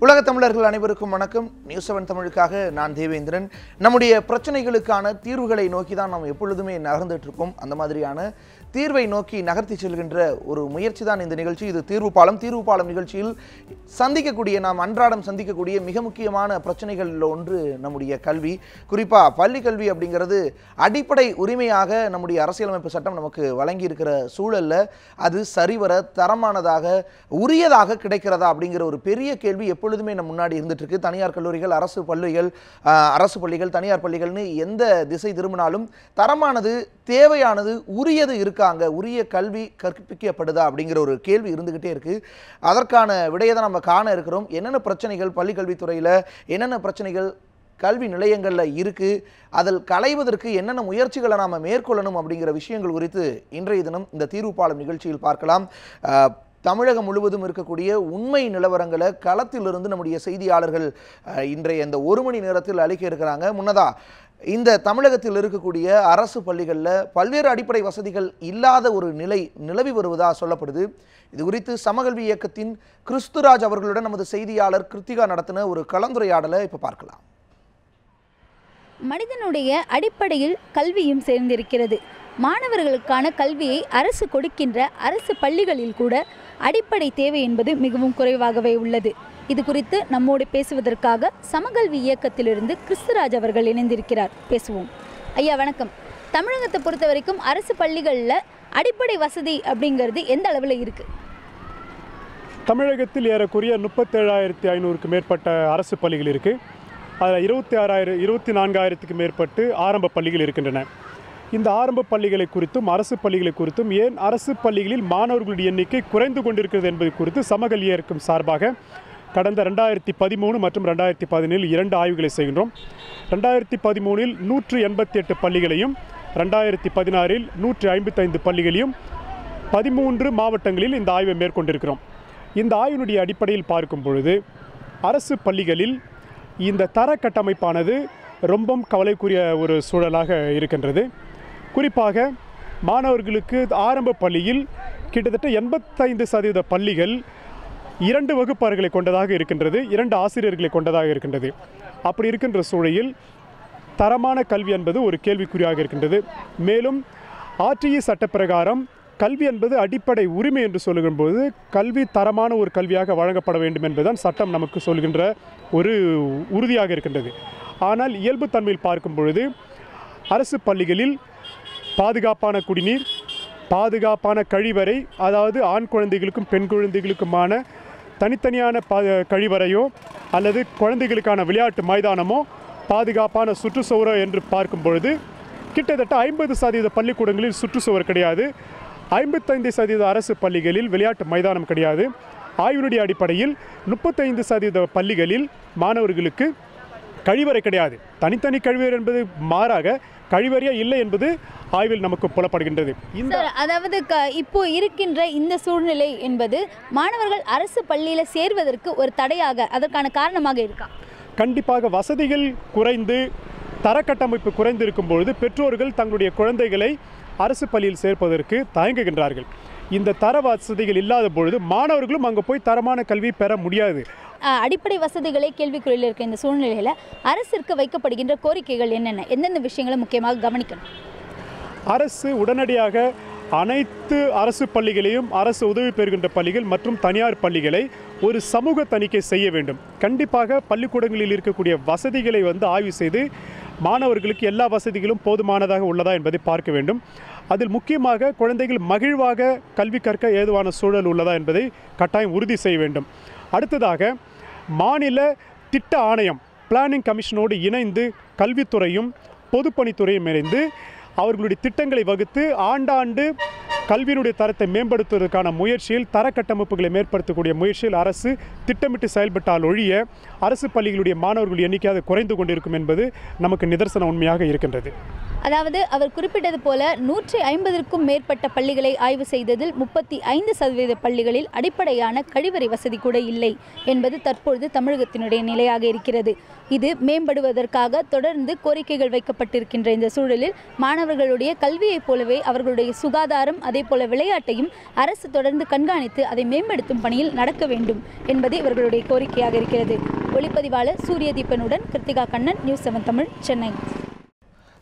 உலக தமிழர்கள் அனைவருக்கும் வணக்கம். நியூஸ் 7 தமிழுக்காக நான் தேவேந்திரன். நம்முடைய பிரச்சனைகளுக்கான தீர்வுகளை நோக்கி தான் நாம் எப்பொழுதுமே நகர்ந்துட்டு இருக்கோம். அந்த மாதிரியான தீர்வை நோக்கி நகர்த்தி செல்கின்ற ஒரு முயற்சி தான் இந்த நிகழ்ச்சி. இது தீர்வு பாலம் நிகழ்ச்சியில் சந்திக்கக்கூடிய நாம் அன்றாடம் சந்திக்கக்கூடிய மிக முக்கியமான பிரச்சனைகளில் ஒன்று நம்முடைய கல்வி. குறிப்பாக பள்ளி கல்வி அப்படிங்கிறது அடிப்படை உரிமையாக நம்முடைய அரசியலமைப்பு சட்டம் நமக்கு வழங்கி இருக்கிற சூழல்ல அது சரிவர தரமானதாக உரியதாக கிடைக்கிறதா அப்படிங்கிற ஒரு பெரிய கேள்வி எப்பொழுதுமே நம்ம முன்னாடி இருந்துட்டு இருக்கு. தனியார் கல்லூரிகள், அரசு பள்ளிகள், தனியார் பள்ளிகள்னு எந்த திசை திரும்பினாலும் தரமானது, தேவையானது, உரியது இருக்காங்க, உரிய கல்வி கற்பிக்கப்படுதா அப்படிங்கிற ஒரு கேள்வி இருந்துகிட்டே இருக்கு. அதற்கான விடையை தான் நம்ம காண இருக்கிறோம். என்னென்ன பிரச்சனைகள் பள்ளி கல்வித்துறையில், என்னென்ன பிரச்சனைகள் கல்வி நிலையங்களில் இருக்கு, அதில் களைவதற்கு என்னென்ன முயற்சிகளை நாம் மேற்கொள்ளணும் அப்படிங்கிற விஷயங்கள் குறித்து இன்றைய தினம் இந்த தீர்வுப்பாலம் நிகழ்ச்சியில் பார்க்கலாம். தமிழகம் முழுவதும் இருக்கக்கூடிய உண்மை நிலவரங்களை களத்திலிருந்து நம்முடைய செய்தியாளர்கள் இன்றைய இந்த ஒரு மணி நேரத்தில் அளிக்க இருக்கிறாங்க. முன்னதா இந்த தமிழகத்தில் இருக்கக்கூடிய அரசு பள்ளிகளில் பல்வேறு அடிப்படை வசதிகள் இல்லாத ஒரு நிலை நிலவி வருவதாக சொல்லப்படுது. இது குறித்து சமகல்வி இயக்கத்தின் கிறிஸ்துராஜ் அவர்களுடன் நமது செய்தியாளர் கிருத்திகா நடத்தின ஒரு கலந்துரையாடலை இப்போ பார்க்கலாம். மனிதனுடைய அடிப்படையில் கல்வியும் சேர்ந்திருக்கிறது. மாணவர்களுக்கான கல்வியை அரசு கொடுக்கின்ற அரசு பள்ளிகளில் கூட அடிப்படை தேவை என்பது மிகவும் குறைவாகவே உள்ளது. இது குறித்து நம்மோடு பேசுவதற்காக சமகல்வி இயக்கத்திலிருந்து கிறிஸ்துராஜ் அவர்கள் இணைந்திருக்கிறார். பேசுவோம். ஐயா வணக்கம். தமிழகத்தை பொறுத்த வரைக்கும் அரசு பள்ளிகளில் அடிப்படை வசதி அப்படிங்கிறது எந்த அளவில் இருக்குது? தமிழகத்தில் ஏறக்குறைய 37,500க்கு மேற்பட்ட அரசு பள்ளிகள் இருக்குது. அதில் 24,000க்கு மேற்பட்டு ஆரம்ப பள்ளிகள் இருக்கின்றன. இந்த ஆரம்ப பள்ளிகளை குறித்தும் அரசு பள்ளிகளை குறித்தும், ஏன் அரசு பள்ளிகளில் மாணவர்களுடைய எண்ணிக்கை குறைந்து கொண்டிருக்கிறது என்பது குறித்து சமகல்வி இயக்கம் சார்பாக கடந்த 2013 மற்றும் 2017 2 ஆய்வுகளை செய்கின்றோம். 2013 188 பள்ளிகளையும், 2016 155 பள்ளிகளையும் 13 மாவட்டங்களில் இந்த ஆய்வை மேற்கொண்டிருக்கிறோம். இந்த ஆய்வினுடைய அடிப்படையில் பார்க்கும் பொழுது அரசு பள்ளிகளில் இந்த தர கட்டமைப்பானது ரொம்பவும் கவலைக்குரிய ஒரு சூழலாக இருக்கின்றது. குறிப்பாக மாணவர்களுக்கு ஆரம்ப பள்ளியில் கிட்டத்தட்ட 85% பள்ளிகள் 2 வகுப்பறைகளை கொண்டதாக இருக்கின்றது, 2 ஆசிரியர்களை கொண்டதாக இருக்கின்றது. அப்படி இருக்கின்ற சூழலில் தரமான கல்வி என்பது ஒரு கேள்விக்குறியாக இருக்கின்றது. மேலும் RTE சட்டப்பிரகாரம் கல்வி என்பது அடிப்படை உரிமை என்று சொல்லும்போது கல்வி தரமான ஒரு கல்வியாக வழங்கப்பட வேண்டும் என்பதுதான் சட்டம் நமக்கு சொல்கின்ற ஒரு உறுதியாக இருக்கின்றது. ஆனால் இயல்பு தன்மையில் பார்க்கும் பொழுது அரசு பள்ளிகளில் பாதுகாப்பான குடிநீர், பாதுகாப்பான கழிவறை, அதாவது ஆண் குழந்தைகளுக்கும் பெண் குழந்தைகளுக்குமான தனித்தனியான கழிவறையோ அல்லது குழந்தைகளுக்கான விளையாட்டு மைதானமோ, பாதுகாப்பான சுற்றுச்சுவரோ என்று பார்க்கும் பொழுது கிட்டத்தட்ட 50% பள்ளிக்கூடங்களில் சுற்றுச்சுவர் கிடையாது. 55% அரசு பள்ளிகளில் விளையாட்டு மைதானம் கிடையாது. ஆய்வினுடைய அடிப்படையில் 35% பள்ளிகளில் மாணவர்களுக்கு கழிவறை கிடையாது. தனித்தனி கழிவறை என்பது மாறாக கழிவறையே இல்லை என்பது ஆய்வில் நமக்கு புலப்படுகின்றது. அதாவது இப்போ இருக்கின்ற இந்த சூழ்நிலை என்பது மாணவர்கள் அரசு பள்ளியில் சேர்வதற்கு ஒரு தடையாக, அதற்கான காரணமாக இருக்கா? கண்டிப்பாக வசதிகள் குறைந்து தரக்கட்டமைப்பு குறைந்து இருக்கும் பொழுது பெற்றோர்கள் தங்களுடைய குழந்தைகளை அரசு பள்ளியில் சேர்ப்பதற்கு தயங்குகின்றார்கள். இந்த தர வசதிகள் இல்லாத பொழுது மாணவர்களும் அங்கே போய் தரமான கல்வி பெற முடியாது. அடிப்படை வசதிகளை கேள்விக்குறியில் இருக்க இந்த சூழ்நிலையில் அரசிற்கு வைக்கப்படுகின்ற கோரிக்கைகள் என்னென்ன, எந்தெந்த விஷயங்களை முக்கியமாக கவனிக்கணும்? அரசு உடனடியாக அனைத்து அரசு பள்ளிகளையும், அரசு உதவி பெறுகின்ற பள்ளிகள் மற்றும் தனியார் பள்ளிகளை ஒரு சமூக தணிக்கை செய்ய வேண்டும். கண்டிப்பாக பள்ளிக்கூடங்களில் இருக்கக்கூடிய வசதிகளை ஆய்வு செய்து மாணவர்களுக்கு எல்லா வசதிகளும் போதுமானதாக உள்ளதா என்பதை பார்க்க வேண்டும். அதில் முக்கியமாக குழந்தைகள் மகிழ்வாக கல்வி கற்க ஏதுவான சூழல் உள்ளதா என்பதை கட்டாயம் உறுதி செய்ய வேண்டும். அடுத்ததாக மாநில திட்ட ஆணையம், பிளானிங் கமிஷனோடு இணைந்து கல்வித்துறையும் பொதுப்பணித்துறையும் இணைந்து அவர்களுடைய திட்டங்களை வகுத்து ஆண்டாண்டு கல்வியினுடைய தரத்தை மேம்படுத்துவதற்கான முயற்சியில், தர கட்டமைப்புகளை மேம்படுத்தக்கூடிய முயற்சியில் அரசு திட்டமிட்டு செயல்பட்டால் ஒழிய அரசு பள்ளிகளுடைய மாணவர்களுடைய எண்ணிக்கையாக குறைந்து கொண்டிருக்கும் என்பது நமக்கு நிதர்சன உண்மையாக இருக்கின்றது. அதாவது அவர் குறிப்பிட்டது போல 150க்கும் மேற்பட்ட பள்ளிகளை ஆய்வு செய்ததில் 35% பள்ளிகளில் அடிப்படையான கழிவறை வசதி கூட இல்லை என்பது தற்பொழுது தமிழகத்தினுடைய நிலையாக இருக்கிறது. இது மேம்படுவதற்காக தொடர்ந்து கோரிக்கைகள் வைக்கப்பட்டிருக்கின்ற இந்த சூழலில் மாணவர்களுடைய கல்வியைப் போலவே அவர்களுடைய சுகாதாரம் அதே போல விளையாட்டையும் அரசு தொடர்ந்து கண்காணித்து அதை மேம்படுத்தும் பணியில் நடக்க வேண்டும் என்பது இவர்களுடைய கோரிக்கையாக இருக்கிறது. ஒளிப்பதிவாளர் சூரியதீபனுடன் கிருத்திகா கண்ணன், நியூஸ் 7 தமிழ், சென்னை.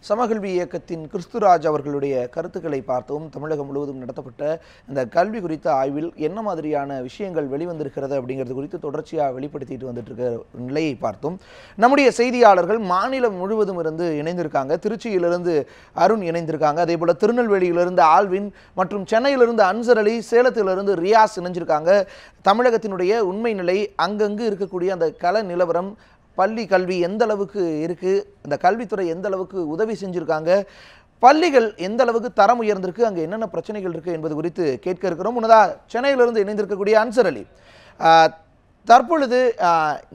சமகல்வி இயக்கத்தின் கிறிஸ்துராஜ் அவர்களுடைய கருத்துக்களை பார்த்தோம். தமிழகம் முழுவதும் நடத்தப்பட்ட இந்த கல்வி குறித்த ஆய்வில் என்ன மாதிரியான விஷயங்கள் வெளிவந்திருக்கிறது அப்படிங்கிறது குறித்து தொடர்ச்சியாக வெளிப்படுத்திட்டு வந்துட்டு இருக்க நிலையை பார்த்தோம். நம்முடைய செய்தியாளர்கள் மாநிலம் முழுவதும் இருந்து இணைந்திருக்காங்க. திருச்சியிலிருந்து அருண் இணைந்திருக்காங்க, அதே போல திருநெல்வேலியிலிருந்து ஆல்வின் மற்றும் சென்னையிலிருந்து அன்சர் அலி, சேலத்திலிருந்து ரியாஸ் இணைஞ்சிருக்காங்க. தமிழகத்தினுடைய உண்மை நிலை, அங்கங்கு இருக்கக்கூடிய அந்த கள நிலவரம், பள்ளி கல்வி எந்த அளவுக்கு இருக்குது, அந்த கல்வித்துறை எந்த அளவுக்கு உதவி செஞ்சுருக்காங்க, பள்ளிகள் எந்த அளவுக்கு தரம் உயர்ந்திருக்கு, அங்கே என்னென்ன பிரச்சனைகள் இருக்குது என்பது குறித்து கேட்க இருக்கிறோம். முன்னதாக சென்னையிலிருந்து இணைந்திருக்கக்கூடிய அன்சர் அலி, தற்பொழுது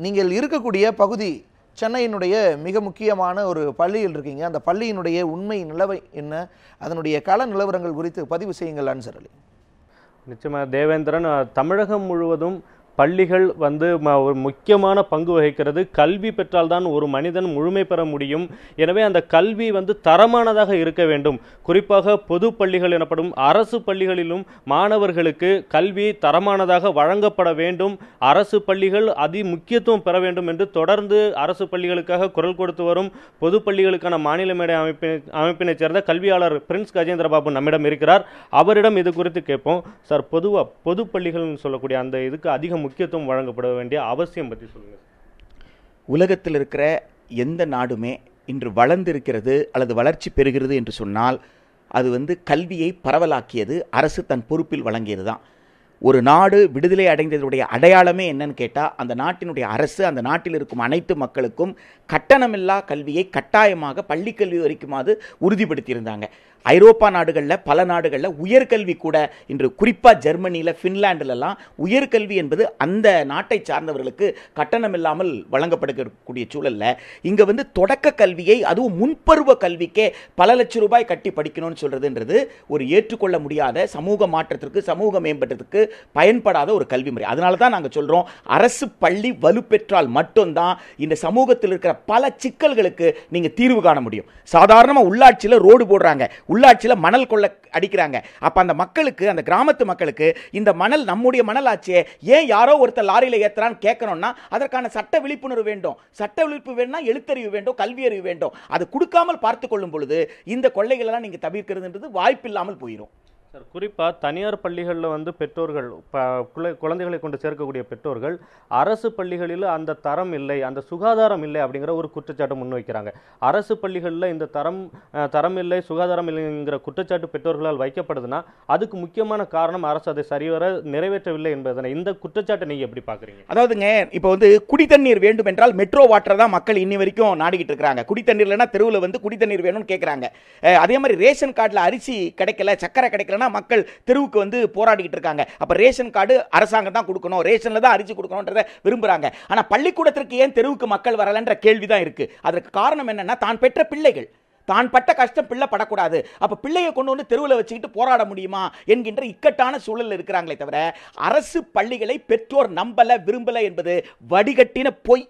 நீங்கள் இருக்கக்கூடிய பகுதி சென்னையினுடைய மிக முக்கியமான ஒரு பள்ளியில் இருக்கீங்க. அந்த பள்ளியினுடைய உண்மை நிலவை என்ன, அதனுடைய கள நிலவரங்கள் குறித்து பதிவு செய்யுங்கள் அன்சர் அலி. நிச்சயமாக தேவேந்திரன், தமிழகம் முழுவதும் பள்ளிகள் ஒரு முக்கியமான பங்கு வகிக்கிறது. கல்வி பெற்றால்தான் ஒரு மனிதன் முழுமை பெற முடியும். எனவே அந்த கல்வி தரமானதாக இருக்க வேண்டும். குறிப்பாக பொது பள்ளிகள் எனப்படும் அரசு பள்ளிகளிலும் மாணவர்களுக்கு கல்வி தரமானதாக வழங்கப்பட வேண்டும். அரசு பள்ளிகள் அதி முக்கியத்துவம் பெற வேண்டும் என்று தொடர்ந்து அரசு பள்ளிகளுக்காக குரல் கொடுத்து வரும் பொது பள்ளிகளுக்கான மாநில மேடை அமைப்பினைச் சேர்ந்த கல்வியாளர் பிரின்ஸ் கஜேந்திரபாபு நம்மிடம் இருக்கிறார். அவரிடம் இது குறித்து கேட்போம். சார், பொதுவாக பொது பள்ளிகள் சொல்லக்கூடிய அந்த இதுக்கு அதிக முக்கியத்துவம் வழங்கப்பட வேண்டிய அவசியம் பற்றி சொல்லுங்கள். உலகத்தில் இருக்கிற எந்த நாடுமே இன்று வளர்ந்திருக்கிறது அல்லது வளர்ச்சி பெறுகிறது என்று சொன்னால் அது கல்வியை பரவலாக்கியது, அரசு தன் பொறுப்பில் வழங்கியது தான். ஒரு நாடு விடுதலை அடைந்ததுடைய அடையாளமே என்னன்னு கேட்டால், அந்த நாட்டினுடைய அரசு அந்த நாட்டில் இருக்கும் அனைத்து மக்களுக்கும் கட்டணமில்லா கல்வியை கட்டாயமாக பள்ளிக்கல்வி வரைக்குமாவது உறுதிப்படுத்தியிருந்தாங்க. ஐரோப்பா நாடுகளில் பல நாடுகளில் உயர்கல்வி கூட இன்று குறிப்பாக ஜெர்மனியில், ஃபின்லாண்டிலெல்லாம் உயர்கல்வி என்பது அந்த நாட்டை சார்ந்தவர்களுக்கு கட்டணமில்லாமல் வழங்கப்படக்கூடிய சூழலில் இங்கே தொடக்க கல்வியை, அதுவும் முன்பருவ கல்விக்கே பல லட்சம் ரூபாய் கட்டி படிக்கணும்னு சொல்கிறதுன்றது ஒரு ஏற்றுக்கொள்ள முடியாத, சமூக மாற்றத்திற்கு சமூக மேம்பட்டத்துக்கு பயன்படாத ஒரு கல்வி முறை. அதனால தான் நாங்கள் சொல்கிறோம், அரசு பள்ளி வலுப்பெற்றால் மட்டும்தான் இந்த சமூகத்தில் இருக்கிற பல சிக்கல்களுக்கு நீங்கள் தீர்வு காண முடியும். சாதாரணமாக உள்ளாட்சியில் ரோடு போடுறாங்க, உள்ளாட்சியில் மணல் கொள்ள அடிக்கிறாங்க. அப்போ அந்த மக்களுக்கு, அந்த கிராமத்து மக்களுக்கு இந்த மணல் நம்முடைய மணல் ஆட்சியை ஏன் யாரோ ஒருத்தர் லாரியில் ஏற்றுறான்னு கேட்கணும்னா அதற்கான சட்ட விழிப்புணர்வு வேண்டும். சட்ட விழிப்பு வேணும்னா எழுத்தறிவு வேண்டும், கல்வி அறிவு வேண்டும். அது கொடுக்காமல் பார்த்து கொள்ளும் பொழுது இந்த கொள்ளைகளெல்லாம் நீங்கள் தவிர்க்கிறதுன்றது வாய்ப்பில்லாமல் போயிடும். சார், குறிப்பாக தனியார் பள்ளிகளில் பெற்றோர்கள் குழந்தைகளை கொண்டு சேர்க்கக்கூடிய பெற்றோர்கள் அரசு பள்ளிகளில் அந்த தரம் இல்லை, அந்த சுகாதாரம் இல்லை அப்படிங்கிற ஒரு குற்றச்சாட்டு முன்வைக்கிறாங்க. அரசு பள்ளிகளில் இந்த தரம் இல்லை, சுகாதாரம் இல்லைங்கிற குற்றச்சாட்டு பெற்றோர்களால் வைக்கப்படுதுன்னா அதுக்கு முக்கியமான காரணம் அரசு அதை சரிவர நிறைவேற்றவில்லை என்பதனை. இந்த குற்றச்சாட்டை நீங்கள் எப்படி பார்க்குறீங்க? அதாவதுங்க, இப்போ குடி தண்ணீர் வேண்டும் என்றால் மெட்ரோ வாட்டர் தான் மக்கள் இன்னி வரைக்கும் நாடிக்கிட்டு இருக்கிறாங்க. குடி தண்ணீர் இல்லைன்னா தெருவில் குடி தண்ணீர் வேணும்னு கேட்குறாங்க. அதே மாதிரி ரேஷன் கார்டில் அரிசி கிடைக்கல, சக்கரை கிடைக்கல, மக்கள் தெருவுக்கு போராடிக்கிட்டு இருக்காங்க. அப்ப ரேஷன் கார்டு அரசாங்கம் தான் கொடுக்கணும், ரேஷன்ல தான் அரிசி கொடுக்கணும்ன்றத விரும்புறாங்க. ஆனா பள்ளிக்கூடத்திற்கு ஏன் தெருவுக்கு மக்கள் வரலன்ற கேள்விதான் இருக்கு. அதற்கு காரணம் என்னன்னா, தான் பெற்ற பிள்ளைகள் தான் பட்ட கஷ்டம் பிள்ளை படக்கூடாது. அப்ப பிள்ளையை கொண்டு தெருவில் வச்சுக்கிட்டு போராட முடியுமா என்கின்ற இக்கட்டான சூழல் இருக்கிறாங்களே தவிர அரசு பள்ளிகளை பெற்றோர் நம்பல விரும்பல என்பது வடிகட்டின பொய்.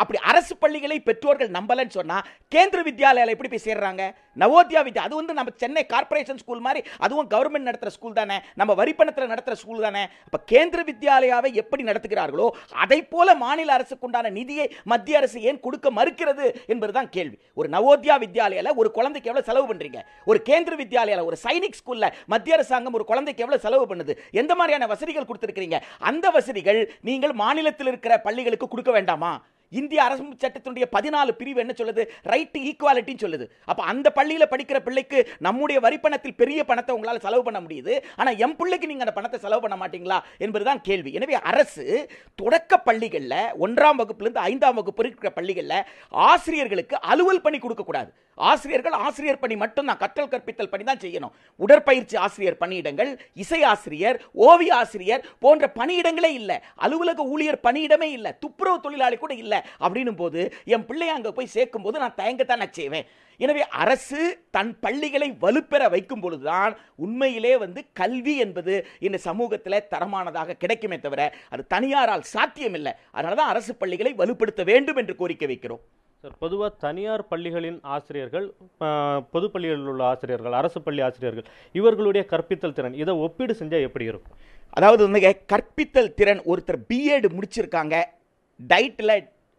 அப்படி அரசு பள்ளிகளை பெற்றோர்கள் நம்பலன்னு சொன்னா கேந்திர வித்யாலயால எப்படி போய் சேர்றாங்க? நவோத்யா வித்யா, அது நம்ம சென்னை கார்பரேஷன் ஸ்கூல் மாதிரி, அதுவும் கவர்மெண்ட் நடத்துற ஸ்கூல் தானே, நம்ம வரிப்பணத்தில் நடத்துற ஸ்கூல் தானே. அப்ப கேந்திர வித்யாலயாவை எப்படி நடத்துகிறார்களோ அதை போல மாநில அரசுக்கு உண்டான நிதியை மத்திய அரசு ஏன் கொடுக்க மறுக்கிறது என்பதுதான் கேள்வி. ஒரு நவோத்யா வித்யாலயால ஒரு குழந்தைக்கு எவ்வளவு செலவு பண்றீங்க? ஒரு கேந்திர வித்யாலயால, ஒரு சைனிக் ஸ்கூல்ல மத்திய அரசாங்கம் ஒரு குழந்தைக்கு எவ்வளவு செலவு பண்ணுது? எந்த மாதிரியான வசதிகள் கொடுத்திருக்கிறீங்க? அந்த வசதிகள் நீங்கள் மாநிலத்தில் இருக்கிற பள்ளிகளுக்கு கொடுக்க வேண்டாமா? இந்திய அரசு சட்டத்தினுடைய 14 பிரிவு என்ன சொல்லுது? ரைட் டு ஈக்குவாலிட்டி சொல்லுது. அப்ப அந்த பள்ளியில படிக்கிற பிள்ளைக்கு நம்முடைய வரிப்பணத்தில் பெரிய பணத்தை உங்களால செலவு பண்ண முடியுது, ஆனா எம் பிள்ளைக்கு நீங்க அந்த பணத்தை செலவு பண்ண மாட்டீங்களா என்பதுதான் கேள்வி. எனவே அரசு தொடக்க பள்ளிகள்ல 1ஆம் வகுப்பிலிருந்து 5ஆம் வகுப்பு இருக்கிற பள்ளிகள்ல ஆசிரியர்களுக்கு அலுவல் பணி கொடுக்க கூடாது. ஆசிரியர்கள் ஆசிரியர் பணி மட்டும் தான், கற்றல் கற்பித்தல் பணி தான் செய்யணும். உடற்பயிற்சி ஆசிரியர் பணியிடங்கள், இசை ஆசிரியர், ஓவிய ஆசிரியர் போன்ற பணியிடங்களே இல்லை. அலுவலக ஊழியர் பணியிடமே இல்லை, துப்புரவு தொழிலாளி கூட இல்லை. அப்படின்னும் போது என் பிள்ளைய அங்க போய் சேர்க்கும் போது நான் தயங்கத்தான் செய்வேன். எனவே அரசு தன் பள்ளிகளை வலுப்பெற வைக்கும் பொழுதுதான் உண்மையிலே கல்வி என்பது இந்த சமூகத்தில் தரமானதாக கிடைக்குமே தவிர அது தனியாரால் சாத்தியமில்லை. அதனால தான் அரசு பள்ளிகளை வலுப்படுத்த வேண்டும் என்று கோரிக்கை வைக்கிறோம். சார், பொதுவாக தனியார் பள்ளிகளின் ஆசிரியர்கள், பொது பள்ளிகளில் உள்ள ஆசிரியர்கள், அரசு பள்ளி ஆசிரியர்கள், இவர்களுடைய கற்பித்தல் திறன் இதை ஒப்பீடு செஞ்சால் எப்படி இருக்கும்? அதாவது கற்பித்தல் திறன், ஒருத்தர் பிஎட் முடிச்சிருக்காங்க, டைட்டில்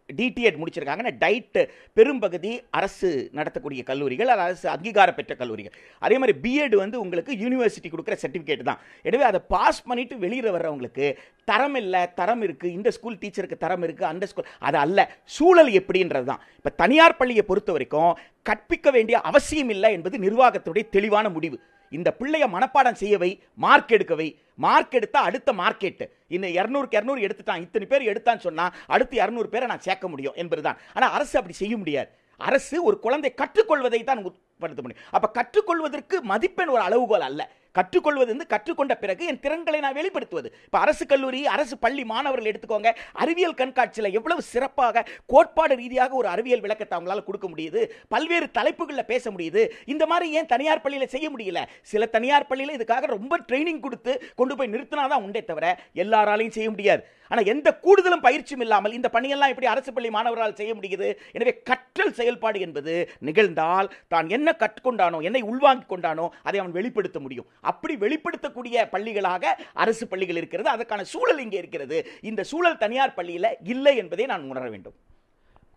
டிடிஎட் முடிச்சிருக்காங்க. டைட் பெரும்பகுதி அரசு நடத்தக்கூடிய கல்லூரிகள், அரசு அங்கீகாரம் பெற்ற கல்லூரிகள். அதே மாதிரி பிஎட் உங்களுக்கு யூனிவர்சிட்டி கொடுக்குற சர்டிஃபிகேட் தான். எனவே அதை பாஸ் பண்ணிட்டு வெளியில் வர்றவங்களுக்கு தரம் இல்லை, தரம் இருக்குது, இந்த ஸ்கூல் டீச்சருக்கு தரம் இருக்குது, அந்த ஸ்கூல் அது அல்ல, சூழல் எப்படின்றது தான். இப்போ தனியார் பள்ளியை பொறுத்த வரைக்கும் கற்பிக்க வேண்டிய அவசியம் இல்லை என்பது நிர்வாகத்துடைய தெளிவான முடிவு. இந்த பிள்ளைய மனப்பாடம் செய்யவை, மார்க் எடுக்கவை, மார்க் எடுத்தா அடுத்த மார்க்கெட், இந்த 200க்கு 200 எடுத்துட்டான், இத்தனை பேர் எடுத்தான்னு சொன்னா அடுத்து 200 பேரை நான் சேர்க்க முடியும் என்பதுதான். ஆனால் அரசு அப்படி செய்ய முடியாது. அரசு ஒரு குழந்தை கற்றுக்கொள்வதை தான் உட்படுத்த முடியும். அப்ப கற்றுக்கொள்வதற்கு மதிப்பெண் ஒரு அளவுகோல் அல்ல. கற்றுக்கொள்வது கற்றுக்கொண்ட பிறகு என் திறன்களை நான் வெளிப்படுத்துவது. இப்போ அரசு கல்லூரி, அரசு பள்ளி மாணவர்கள் எடுத்துக்கோங்க, அறிவியல் கண்காட்சியில் எவ்வளவு சிறப்பாக கோட்பாடு ரீதியாக ஒரு அறிவியல் விளக்கத்தை அவங்களால கொடுக்க முடியுது, பல்வேறு தலைப்புகளில் பேச முடியுது. இந்த மாதிரி ஏன் தனியார் பள்ளியில் செய்ய முடியல? சில தனியார் பள்ளியில் இதுக்காக ரொம்ப ட்ரைனிங் கொடுத்து கொண்டு போய் நிறுத்தினாதான் உண்டே தவிர எல்லாராலையும் செய்ய முடியாது. ஆனால் எந்த கூடுதலும் பயிற்சியும் இல்லாமல் இந்த பணியெல்லாம் எப்படி அரசு பள்ளி மாணவர்களால் செய்ய முடியுது? எனவே கற்றல் செயல்பாடு என்பது நிகழ்ந்தால் தான் என்ன கற்றுக்கொண்டானோ, என்னை உள்வாங்கிக் கொண்டானோ அதை அவன் வெளிப்படுத்த முடியும். அப்படி வெளிப்படுத்தக்கூடிய பள்ளிகளாக அரசு பள்ளிகள் இருக்கிறது. அதற்கான சூழல் இங்கே இருக்கிறது. இந்த சூழல் தனியார் பள்ளியில் இல்லை என்பதை நான் உணர வேண்டும்.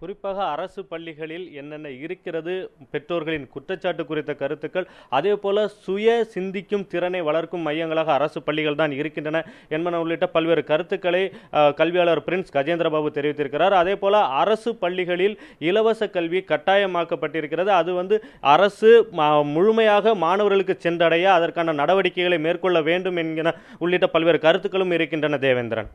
குறிப்பாக அரசு பள்ளிகளில் என்னென்ன இருக்கிறது, பெற்றோர்களின் குற்றச்சாட்டு குறித்த கருத்துக்கள், அதே போல சுய சிந்திக்கும் திறனை வளர்க்கும் மையங்களாக அரசு பள்ளிகள் தான் இருக்கின்றன என்பன உள்ளிட்ட பல்வேறு கருத்துக்களை கல்வியாளர் பிரின்ஸ் கஜேந்திரபாபு தெரிவித்திருக்கிறார். அதே போல அரசு பள்ளிகளில் இலவச கல்வி கட்டாயமாக்கப்பட்டிருக்கிறது. அது அரசு முழுமையாக மாணவர்களுக்கு சென்றடைய அதற்கான நடவடிக்கைகளை மேற்கொள்ள வேண்டும் என்கிற உள்ளிட்ட பல்வேறு கருத்துக்களும் இருக்கின்றன. தேவேந்திரன்.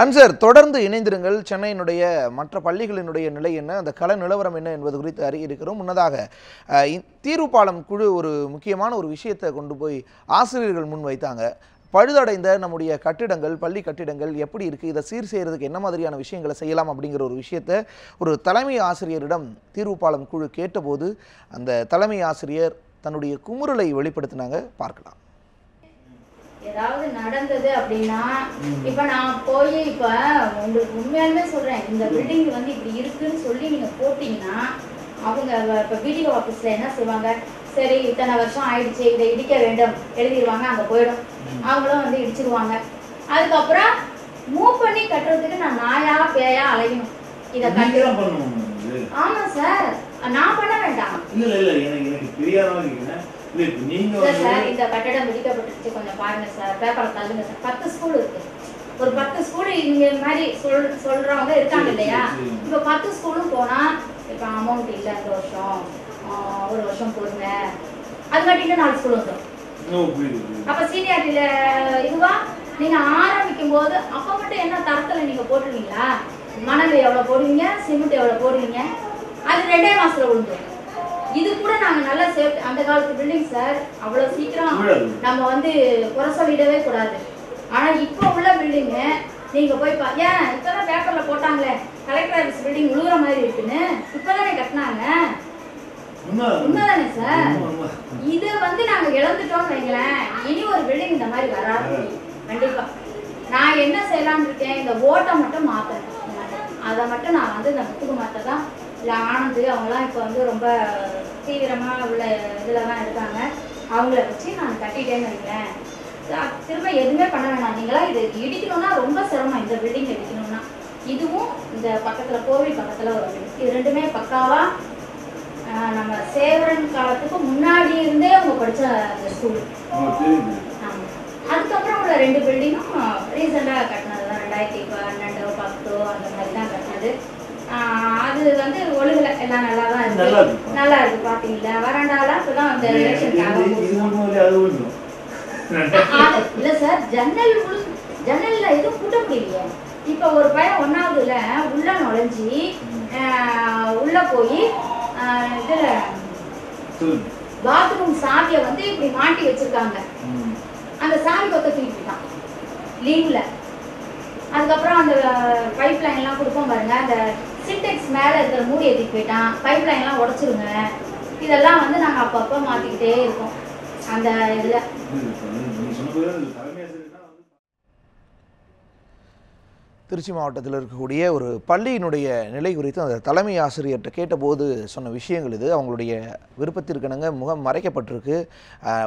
அன்சர், தொடர்ந்து இணைந்திருங்கள். சென்னையினுடைய மற்ற பள்ளிகளினுடைய நிலை என்ன, அந்த கள நிலவரம் என்ன என்பது குறித்து அறிய இருக்கிறோம். முன்னதாக தீர்வுப்பாலம் குழு ஒரு முக்கியமான ஒரு விஷயத்தை கொண்டு போய் ஆசிரியர்கள் முன் வைத்தாங்க. பழுதடைந்த நம்முடைய கட்டிடங்கள், பள்ளி கட்டிடங்கள் எப்படி இருக்குது, இதை சீர் செய்கிறதுக்கு என்ன மாதிரியான விஷயங்களை செய்யலாம் அப்படிங்கிற ஒரு விஷயத்தை ஒரு தலைமை ஆசிரியரிடம் தீர்வுப்பாலம் குழு கேட்டபோது அந்த தலைமை ஆசிரியர் தன்னுடைய குமுறலை வெளிப்படுத்தினாங்க. பார்க்கலாம். ஏதாவது நடந்தது அப்படின்னா, இப்ப நான் போய் இப்ப உங்களுக்கு உண்மையாலுமே சொல்றேன், இந்த பில்டிங் இப்படி இருக்குன்னு சொல்லி நீங்க போட்டீங்கன்னா அவங்க இப்ப பிடிஓ ஆபீஸ்ல என்ன செய்வாங்க, சரி இத்தனை வருஷம் ஆயிடுச்சு, இதை இடிக்க வேண்டும் எழுதிடுவாங்க, அங்க போயிடும், அவங்களும் இடிச்சிருவாங்க. அதுக்கப்புறம் மூவ் பண்ணி கட்டுறதுக்கு நான் நாயா பேயா அலையணும். இதை கட்டணும். ஆமா சார், நான் பண்ண வேண்டாம். சார், இந்த கட்டடம் இடிக்கப்பட்டுச்சு, கொஞ்சம் பாருங்க சார், பேப்பரை தள்ளுங்க சார். 10 ஸ்கூல் இருக்கு, ஒரு 10 ஸ்கூல் இங்க மாதிரி சொல்றவங்க இருக்காங்க இல்லையா? இப்ப 10 ஸ்கூலும் போனா இப்ப அமௌண்ட் இல்ல, இந்த வருஷம் ஒரு வருஷம் போடுங்க, அது காட்டிட்டு 4 ஸ்கூல் வந்துடும். அப்ப சீனியாரிட்டியில இதுவா நீங்க ஆரம்பிக்கும் போது அப்ப மட்டும் என்ன தரத்துல நீங்க போட்டுருவீங்களா? மணல் எவ்வளவு போடுவீங்க, சிமெண்ட் எவ்வளவு போடுவீங்க, அது 2 மாசத்துல விழுந்துடும். இது கூட நாங்க நல்லா சேஃப்டி, அந்த காலத்து பில்டிங் சார், அவ்வளவு சீக்கிரம் நம்ம குறை சொல்லிடவே கூடாது. ஆனா இப்ப உள்ள பில்டிங் நீங்க போய் ஏன் இப்பதான் பேப்பர்ல போட்டாங்களே கலெக்டர் ஆபீஸ் பில்டிங் உழுகுற மாதிரி இருக்குன்னு, இப்பதானே கட்டினாங்க. உண்மைதானே சார்? இது நாங்க இழந்துட்டோம்னு வைங்களேன், இனி ஒரு பில்டிங் இந்த மாதிரி வராது கண்டிப்பா. நான் என்ன செய்யலாம்னு இருக்கேன், இந்த ஓட்டை மட்டும் மாத்தேன், அதை மட்டும் நான் இந்த முத்துக்குமார்ட்ட தான், இல்லை ஆனந்து அவங்களாம் இப்போ ரொம்ப தீவிரமாக உள்ள இதில் தான் இருக்காங்க, அவங்கள வச்சு நான் கட்டிட்டேன்னு வைங்களேன், திரும்ப எதுவுமே பண்ண வேணாம். நீங்களா இது இடிக்கணும்னா ரொம்ப சிரமம், இந்த பில்டிங் இடிக்கணும்னா. இதுவும் இந்த பக்கத்தில் கோவில் பக்கத்தில் ஒரு பில்டிங், இது ரெண்டுமே பக்காவாக நம்ம சேவரன் காலத்துக்கு முன்னாடி இருந்தே அவங்க படித்த அந்த ஸ்கூல். ஆமாம், அதுக்கப்புறம் உள்ள 2 பில்டிங்கும் ரீசெண்டாக கட்டினது தான், 2012, 10 அந்த மாதிரி தான் கட்டினது. அது ஒழுகுல எல்லாம் நல்லா தான் இருக்கு, நல்லா இருக்கு. பாத்தீங்களா வராண்டால இப்பதான் அந்த இல்ல சார், ஜன்னல்ல எதுவும் கூட்ட முடியலையே. இப்ப ஒரு பையன் 1ஆவதுல உள்ள நுழைஞ்சி உள்ள போய் இதுல பாத்ரூம் சாவியை இப்படி மாட்டி வச்சிருக்காங்க, அந்த சாவி கொத்த தூக்கிட்டான் லீவ்ல. அதுக்கப்புறம் அந்த பைப் லைன் எல்லாம் கொடுப்போம் பாருங்க, அந்த சின்டெக்ஸ் மேலே இருக்கிற மூடி ஏற்றிட்டு போயிட்டான், பைப் லைன்லாம் உடச்சிருங்க. இதெல்லாம் வந்து நாங்கள் அப்பப்போ மாற்றிக்கிட்டே இருக்கோம் அந்த இதில். திருச்சி மாவட்டத்தில் இருக்கக்கூடிய ஒரு பள்ளியினுடைய நிலை குறித்து அந்த தலைமை ஆசிரியர்கிட்ட கேட்டபோது சொன்ன விஷயங்கள் இது. அவங்களுடைய விருப்பத்திற்கிணங்க முகம் மறைக்கப்பட்டிருக்கு.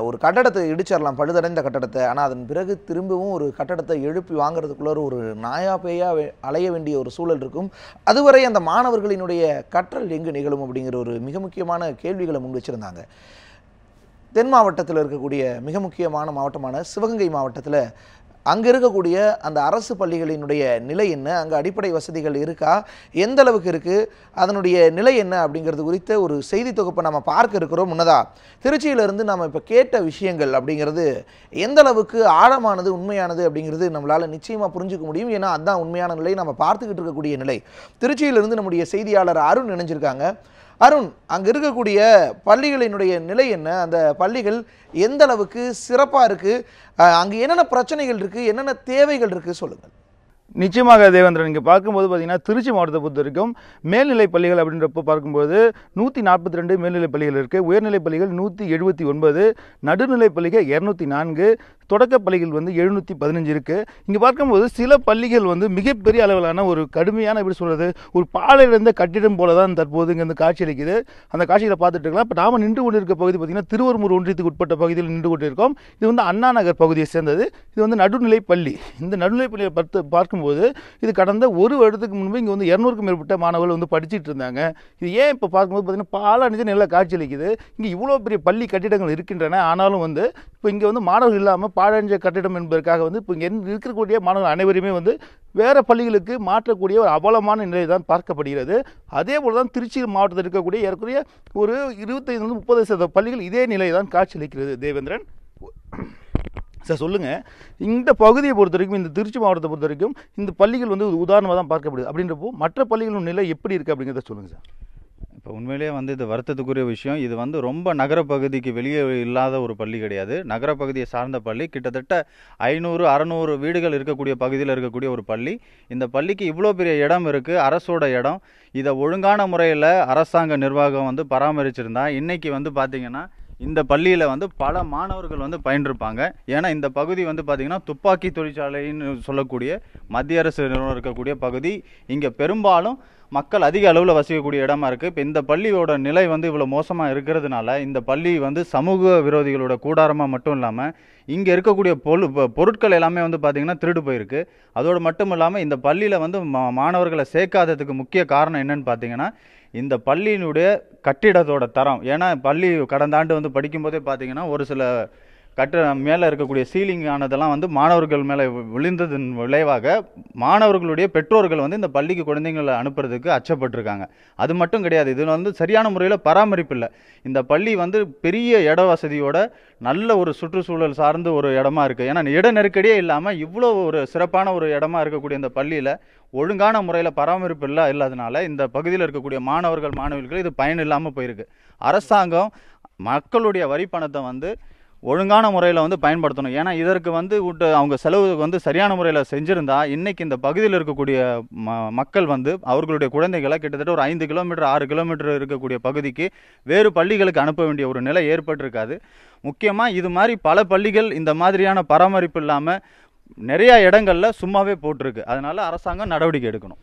ஒரு கட்டடத்தை இடிச்சிடலாம், பழுதடைந்த கட்டடத்தை, ஆனால் அதன் பிறகு திரும்பவும் ஒரு கட்டடத்தை எழுப்பி வாங்குறதுக்குள்ள ஒரு நாயா பேயா அலைய வேண்டிய ஒரு சூழல் இருக்கும். அதுவரை அந்த மாணவர்களினுடைய கற்றல் எங்கு நிகழும் அப்படிங்கிற ஒரு மிக முக்கியமான கேள்விகளை முன் வச்சுருந்தாங்க. தென் மாவட்டத்தில் இருக்கக்கூடிய மிக முக்கியமான மாவட்டமான சிவகங்கை மாவட்டத்தில் அங்கே இருக்கக்கூடிய அந்த அரசு பள்ளிகளினுடைய நிலை என்ன, அங்கே அடிப்படை வசதிகள் இருக்கா, எந்த அளவுக்கு இருக்குது, அதனுடைய நிலை என்ன அப்படிங்கிறது குறித்த ஒரு செய்தி தொகுப்பை நம்ம பார்க்க இருக்கிறோம். முன்னதாக திருச்சியிலிருந்து நம்ம இப்போ கேட்ட விஷயங்கள் அப்படிங்கிறது எந்த அளவுக்கு ஆழமானது, உண்மையானது அப்படிங்கிறது நம்மளால் நிச்சயமாக புரிஞ்சுக்க முடியும். ஏன்னா அதுதான் உண்மையான நிலை, நம்ம பார்த்துக்கிட்டு இருக்கக்கூடிய நிலை. திருச்சியிலிருந்து நம்முடைய செய்தியாளர் அருண் இணைஞ்சிருக்காங்க. அருண், அங்கே இருக்கக்கூடிய பள்ளிகளினுடைய நிலை என்ன, அந்த பள்ளிகள் எந்த அளவுக்கு சிறப்பாக இருக்குது, அங்கே என்னென்ன பிரச்சனைகள் இருக்குது, என்னென்ன தேவைகள் இருக்குது சொல்லுங்கள். நிச்சயமாக தேவேந்திரன், இங்கே பார்க்கும்போது பார்த்தீங்கன்னா திருச்சி மாவட்டத்தை பொறுத்த வரைக்கும் மேல்நிலை பள்ளிகள் அப்படின்றப்போ பார்க்கும்போது 142 மேல்நிலை பள்ளிகள் இருக்குது, உயர்நிலை பள்ளிகள் 179, நடுநிலை பள்ளிகள் 204, தொடக்க பள்ளிகள் வந்து 715 இருக்குது. இங்கே பார்க்கும்போது சில பள்ளிகள் வந்து மிகப்பெரிய அளவிலான ஒரு கடுமையான, எப்படி சொல்கிறது, ஒரு பாலையிலிருந்த கட்டிடம் போல தான் தற்போது இங்கே வந்து காட்சி அளிக்குது. அந்த காட்சியில் பார்த்துட்டு இருக்கலாம். இப்போ நாம் நின்று கொண்டு இருக்க பகுதி பார்த்திங்கன்னா திருவரும்பூர் ஒன்றியத்துக்கு உட்பட்ட பகுதியில் நின்று கொண்டு இருக்கோம். இது வந்து அண்ணா நகர் பகுதியை சேர்ந்தது. இது வந்து நடுநிலை பள்ளி. இந்த நடுநிலை பள்ளியை பார்க்கும்போது இது கடந்த ஒரு வருடத்துக்கு முன்பு இங்கே வந்து 200க்கும் மேற்பட்ட மாணவர்கள் வந்து படிச்சுட்டு இருந்தாங்க. இது ஏன் இப்போ பார்க்கும்போது பார்த்தீங்கன்னா பாலாணிஞ்சு நல்லா காட்சி அளிக்குது. இங்கே இவ்வளோ பெரிய பள்ளி கட்டிடங்கள் இருக்கின்றன. ஆனாலும் வந்து இப்போ இங்கே வந்து மாணவர்கள் இல்லாமல் பாழஞ்ச கட்டிடம் என்பதற்காக வந்து இப்போ இங்கே இருக்கக்கூடிய மாணவர்கள் அனைவருமே வந்து வேறு பள்ளிகளுக்கு மாற்றக்கூடிய ஒரு அவலமான நிலை தான் பார்க்கப்படுகிறது. அதே போல் தான் திருச்சி மாவட்டத்தில் இருக்கக்கூடிய ஏறக்குறைய ஒரு 25-30% பள்ளிகள் இதே நிலை தான் காட்சி அளிக்கிறது. தேவேந்திரன் சார் சொல்லுங்கள், இந்த பகுதியை பொறுத்த வரைக்கும், இந்த திருச்சி மாவட்டத்தை பொறுத்த வரைக்கும் இந்த பள்ளிகள் வந்து உதாரணமாக தான் பார்க்கப்படுது. அப்படின்றப்போ மற்ற பள்ளிகளின் நிலை எப்படி இருக்குது அப்படிங்கிறத சொல்லுங்கள் சார். இப்போ உண்மையிலேயே வந்து இது வருத்தத்துக்குரிய விஷயம். இது வந்து ரொம்ப நகரப்பகுதிக்கு வெளியே இல்லாத ஒரு பள்ளி கிடையாது. நகரப்பகுதியை சார்ந்த பள்ளி. கிட்டத்தட்ட 500-600 வீடுகள் இருக்கக்கூடிய பகுதியில் இருக்கக்கூடிய ஒரு பள்ளி. இந்த பள்ளிக்கு இவ்வளோ பெரிய இடம் இருக்குது, அரசோட இடம். இதை ஒழுங்கான முறையில் அரசாங்க நிர்வாகம் வந்து பராமரிச்சிருந்தா இன்றைக்கி வந்து பார்த்திங்கன்னா இந்த பள்ளியில் வந்து பல மாணவர்கள் வந்து பயின்றிருப்பாங்க. ஏன்னா இந்த பகுதி வந்து பார்த்திங்கன்னா துப்பாக்கி தொழிற்சாலைன்னு சொல்லக்கூடிய மத்திய அரசு நிறுவனம் இருக்கக்கூடிய பகுதி. இங்கே பெரும்பாலும் மக்கள் அதிக அளவில் வசிக்கக்கூடிய இடமா இருக்குது. இப்போ இந்த பள்ளியோட நிலை வந்து இவ்வளோ மோசமாக இருக்கிறதுனால இந்த பள்ளி வந்து சமூக விரோதிகளோட கூடாரமாக மட்டும் இல்லாமல் இங்கே இருக்கக்கூடிய பொருட்கள் எல்லாமே வந்து பார்த்திங்கன்னா திருடு போயிருக்கு. அதோடு மட்டும் இல்லாமல் இந்த பள்ளியில் வந்து மாணவர்களை சேர்க்காததுக்கு முக்கிய காரணம் என்னன்னு பார்த்தீங்கன்னா இந்த பள்ளியினுடைய கட்டிடத்தோட தரம். ஏன்னா பள்ளி கடந்த ஆண்டு வந்து படிக்கும்போதே பார்த்திங்கன்னா ஒரு சில மேலே இருக்கக்கூடிய சீலிங் ஆனதெல்லாம் வந்து மாணவர்கள் மேலே விழுந்ததன் விளைவாக மாணவர்களுடைய பெற்றோர்கள் வந்து இந்த பள்ளிக்கு குழந்தைங்களை அனுப்புறதுக்கு அச்சப்பட்டிருக்காங்க. அது மட்டும் கிடையாது, இதில் வந்து சரியான முறையில் பராமரிப்பு இல்லை. இந்த பள்ளி வந்து பெரிய இட வசதியோட நல்ல ஒரு சுற்றுச்சூழல் சார்ந்த ஒரு இடமா இருக்குது. ஏன்னா இட நெருக்கடியே இல்லாமல் இவ்வளோ ஒரு சிறப்பான ஒரு இடமா இருக்கக்கூடிய இந்த பள்ளியில் ஒழுங்கான முறையில் பராமரிப்பு இல்லாதனால இந்த பகுதியில் இருக்கக்கூடிய மாணவர்கள் மாணவிகள் இது பயன் இல்லாமல் போயிருக்கு. அரசாங்கம் மக்களுடைய வரி பணத்தை வந்து ஒழுங்கான முறையில் வந்து பயன்படுத்தணும். ஏன்னா இதற்கு வந்து அவங்க செலவு வந்து சரியான முறையில் செஞ்சுருந்தா இன்றைக்கி இந்த பகுதியில் இருக்கக்கூடிய மக்கள் வந்து அவர்களுடைய குழந்தைகளை கிட்டத்தட்ட ஒரு 5 கிலோமீட்டர் 6 கிலோமீட்டர் இருக்கக்கூடிய பகுதிக்கு வேறு பள்ளிகளுக்கு அனுப்ப வேண்டிய ஒரு நிலை ஏற்பட்டிருக்காது. முக்கியமாக இது மாதிரி பல பள்ளிகள் இந்த மாதிரியான பராமரிப்பு இல்லாமல் நிறையா இடங்களில் சும்மாவே போட்டிருக்கு. அதனால் அரசாங்கம் நடவடிக்கை எடுக்கணும்.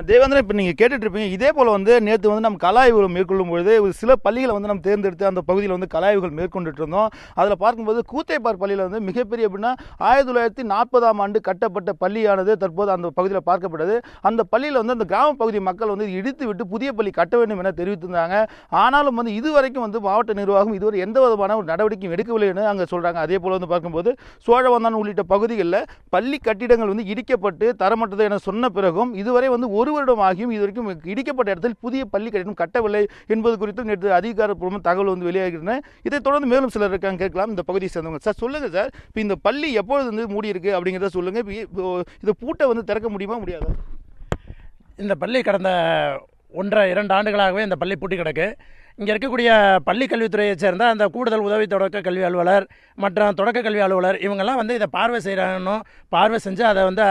தேவேந்திரன், இப்போ நீங்கள் கேட்டுட்ருப்பீங்க, இதே போல் வந்து நேற்று வந்து நம்ம கலாய்வுகள் மேற்கொள்ளும் பொழுது சில பள்ளிகளை வந்து நம்ம தேர்ந்தெடுத்து அந்த பகுதியில் வந்து கலாய்வுகள் மேற்கொண்டுட்டு இருந்தோம். அதில் பார்க்கும்போது கூத்தைப்பார் பள்ளியில் வந்து மிகப்பெரிய எப்படின்னா 1940ஆம் ஆண்டு கட்டப்பட்ட பள்ளியானது தற்போது அந்த பகுதியில் பார்க்கப்பட்டது. அந்த பள்ளியில் வந்து அந்த கிராம பகுதி மக்கள் வந்து இடித்து விட்டு புதிய பள்ளி கட்ட வேண்டும் என தெரிவித்திருந்தாங்க. ஆனாலும் வந்து இதுவரைக்கும் வந்து மாவட்ட நிர்வாகம் இதுவரை எந்த விதமான ஒரு நடவடிக்கையும் எடுக்கவில்லைன்னு அங்கே சொல்கிறாங்க. அதே போல் வந்து பார்க்கும்போது சோழவந்தான் உள்ளிட்ட பகுதிகளில் பள்ளி கட்டிடங்கள் வந்து இடிக்கப்பட்டு தரமற்றது என சொன்ன பிறகும் இதுவரை வந்து ஒரு வருடம் ஆகியும் இதுவரைக்கும் இடிக்கப்பட்ட இடத்தில் புதிய பள்ளி கட்டிடம் கட்டவில்லை என்பது குறித்து நேற்று அதிகாரப்பூர்வ தகவல் வந்து வெளியாகின்றன. இதை தொடர்ந்து மேலும் சிலர் இருக்காங்க, கேட்கலாம். இந்த பகுதியை சேர்ந்தவங்க. சார் சொல்லுங்கள் சார், இப்போ இந்த பள்ளி எப்பொழுது வந்து மூடி இருக்கு அப்படிங்கிறத சொல்லுங்கள். இப்போ இந்த பூட்டை வந்து திறக்க முடியுமா முடியாதா? இந்த பள்ளி கடந்த 1.5-2 ஆண்டுகளாகவே இந்த பள்ளி பூட்டி கிடக்கு. இங்கே இருக்கக்கூடிய பள்ளி கல்வித்துறையை சேர்ந்த அந்த கூடுதல் உதவி தொடக்க கல்வி அலுவலர் மற்றும் தொடக்க கல்வி அலுவலர் இவங்கெல்லாம் வந்து இதை பார்வை செய்கிறாங்கன்னு பார்வை செஞ்சு அதை வந்து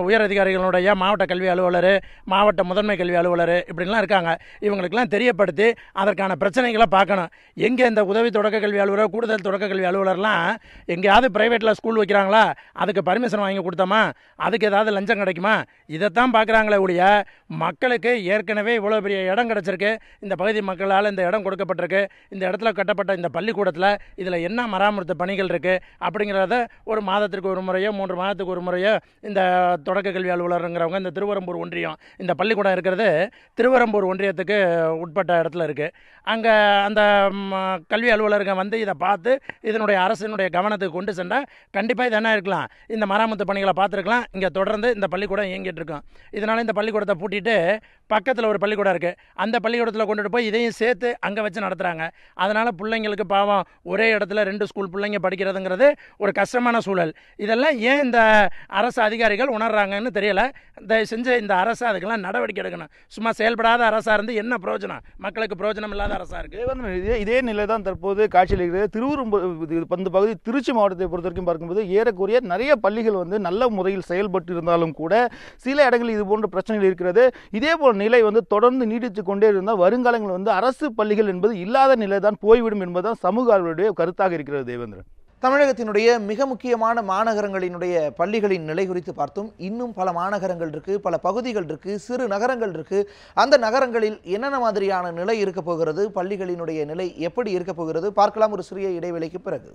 உயர் அதிகாரிகளுடைய மாவட்ட கல்வி அலுவலர், மாவட்ட முதன்மை கல்வி அலுவலர் இப்படிலாம் இருக்காங்க. இவங்களுக்கெல்லாம் தெரியப்படுத்தி அதற்கான பிரச்சனைகளை பார்க்கணும். எங்கே இந்த உதவி தொடக்க கல்வி அலுவலர், கூடுதல் தொடக்க கல்வி அலுவலர்லாம் எங்கேயாவது ப்ரைவேட்டில் ஸ்கூல் வைக்கிறாங்களா, அதுக்கு பர்மிஷன் வாங்கி கொடுத்தோமா, அதுக்கு ஏதாவது லஞ்சம் கிடைக்குமா, இதைத்தான் பார்க்குறாங்களே ஒழிய மக்களுக்கு ஏற்கனவே இவ்வளோ பெரிய இடம் கிடச்சிருக்கு, இந்த பகுதி மக்களால் இந்த இடம் கொடுக்கப்பட்டிருக்கு, இந்த இடத்துல கட்டப்பட்ட இந்த பள்ளிக்கூடத்தில் இதில் என்ன மராமத்து பணிகள் இருக்குது அப்படிங்கிறத ஒரு மாதத்திற்கு ஒரு முறையோ 3 மாதத்துக்கு ஒரு முறையோ இந்த தொடக்க கல்வி அலுவலருங்கிறவங்க இந்த திருவரம்பூர் ஒன்றியம், இந்த பள்ளிக்கூடம் இருக்கிறது திருவரம்பூர் ஒன்றியத்துக்கு உட்பட்ட இடத்துல இருக்குது. அங்கே அந்த கல்வி அலுவலருங்க வந்து இதை பார்த்து இதனுடைய அரசினுடைய கவனத்துக்கு கொண்டு சென்றால் கண்டிப்பாக இது என்ன இருக்கலாம், இந்த மராமத்து பணிகளை பார்த்துருக்கலாம். இங்கே தொடர்ந்து இந்த பள்ளிக்கூடம் இயங்கிட்டு இருக்கும். இதனால் இந்த பள்ளிக்கூடத்தை பூட்டிட்டு பக்கத்தில் ஒரு பள்ளிக்கூடம் இருக்குது, அந்த பள்ளிக்கூடத்தில் கொண்டுட்டு போய் இதையும் சேர்த்து அங்கே வச்சு நடத்துகிறாங்க. அதனால் பிள்ளைங்களுக்கு பாவம் ஒரே இடத்துல 2 ஸ்கூல் பிள்ளைங்க படிக்கிறதுங்கிறது ஒரு கஷ்டமான சூழல். இதெல்லாம் ஏன் இந்த அரசு அதிகாரிகள் உணர்றாங்கன்னு தெரியல. தயவு செஞ்சு இந்த அரசு அதுக்கெல்லாம் நடவடிக்கை எடுக்கணும். சும்மா செயல்படாத அரசாக இருந்து என்ன பிரயோஜனம்? மக்களுக்கு பிரயோஜனம் இல்லாத அரசாக இருக்குது. இதே நிலை தான் தற்போது காட்சியில் இருக்கிறது. திருவரம்பூர் இந்த பகுதி திருச்சி மாவட்டத்தை பொறுத்த வரைக்கும் பார்க்கும்போது ஏறக்குறைய நிறைய பள்ளிகள் வந்து நல்ல முறையில் செயல்பட்டு இருந்தாலும் கூட சில இடங்களில் இது போன்ற பிரச்சனைகள் இருக்கிறது. இதே போல் நிலை வந்து தொடர்ந்து நீடித்து கொண்டே இருந்தால் வருங்காலங்களில் வந்து அரசு பள்ளிகள் என்பது இல்லாத நிலை தான் போய்விடும் என்பதுதான் சமூக ஆர்வலருடைய கருத்தாக இருக்கிறது. தேவேந்திரன், தமிழகத்தினுடைய மிக முக்கியமான மாநகரங்களினுடைய பள்ளிகளின் நிலை குறித்து பார்த்தோம். இன்னும் பல மாநகரங்கள் இருக்கு, பல பகுதிகள் இருக்கு, சிறு நகரங்கள் இருக்கு. அந்த நகரங்களில் என்னென்ன மாதிரியான நிலை இருக்க போகிறது, பள்ளிகளினுடைய நிலை எப்படி இருக்க போகிறது பார்க்கலாம் ஒரு சிறிய இடைவேளைக்கு பிறகு.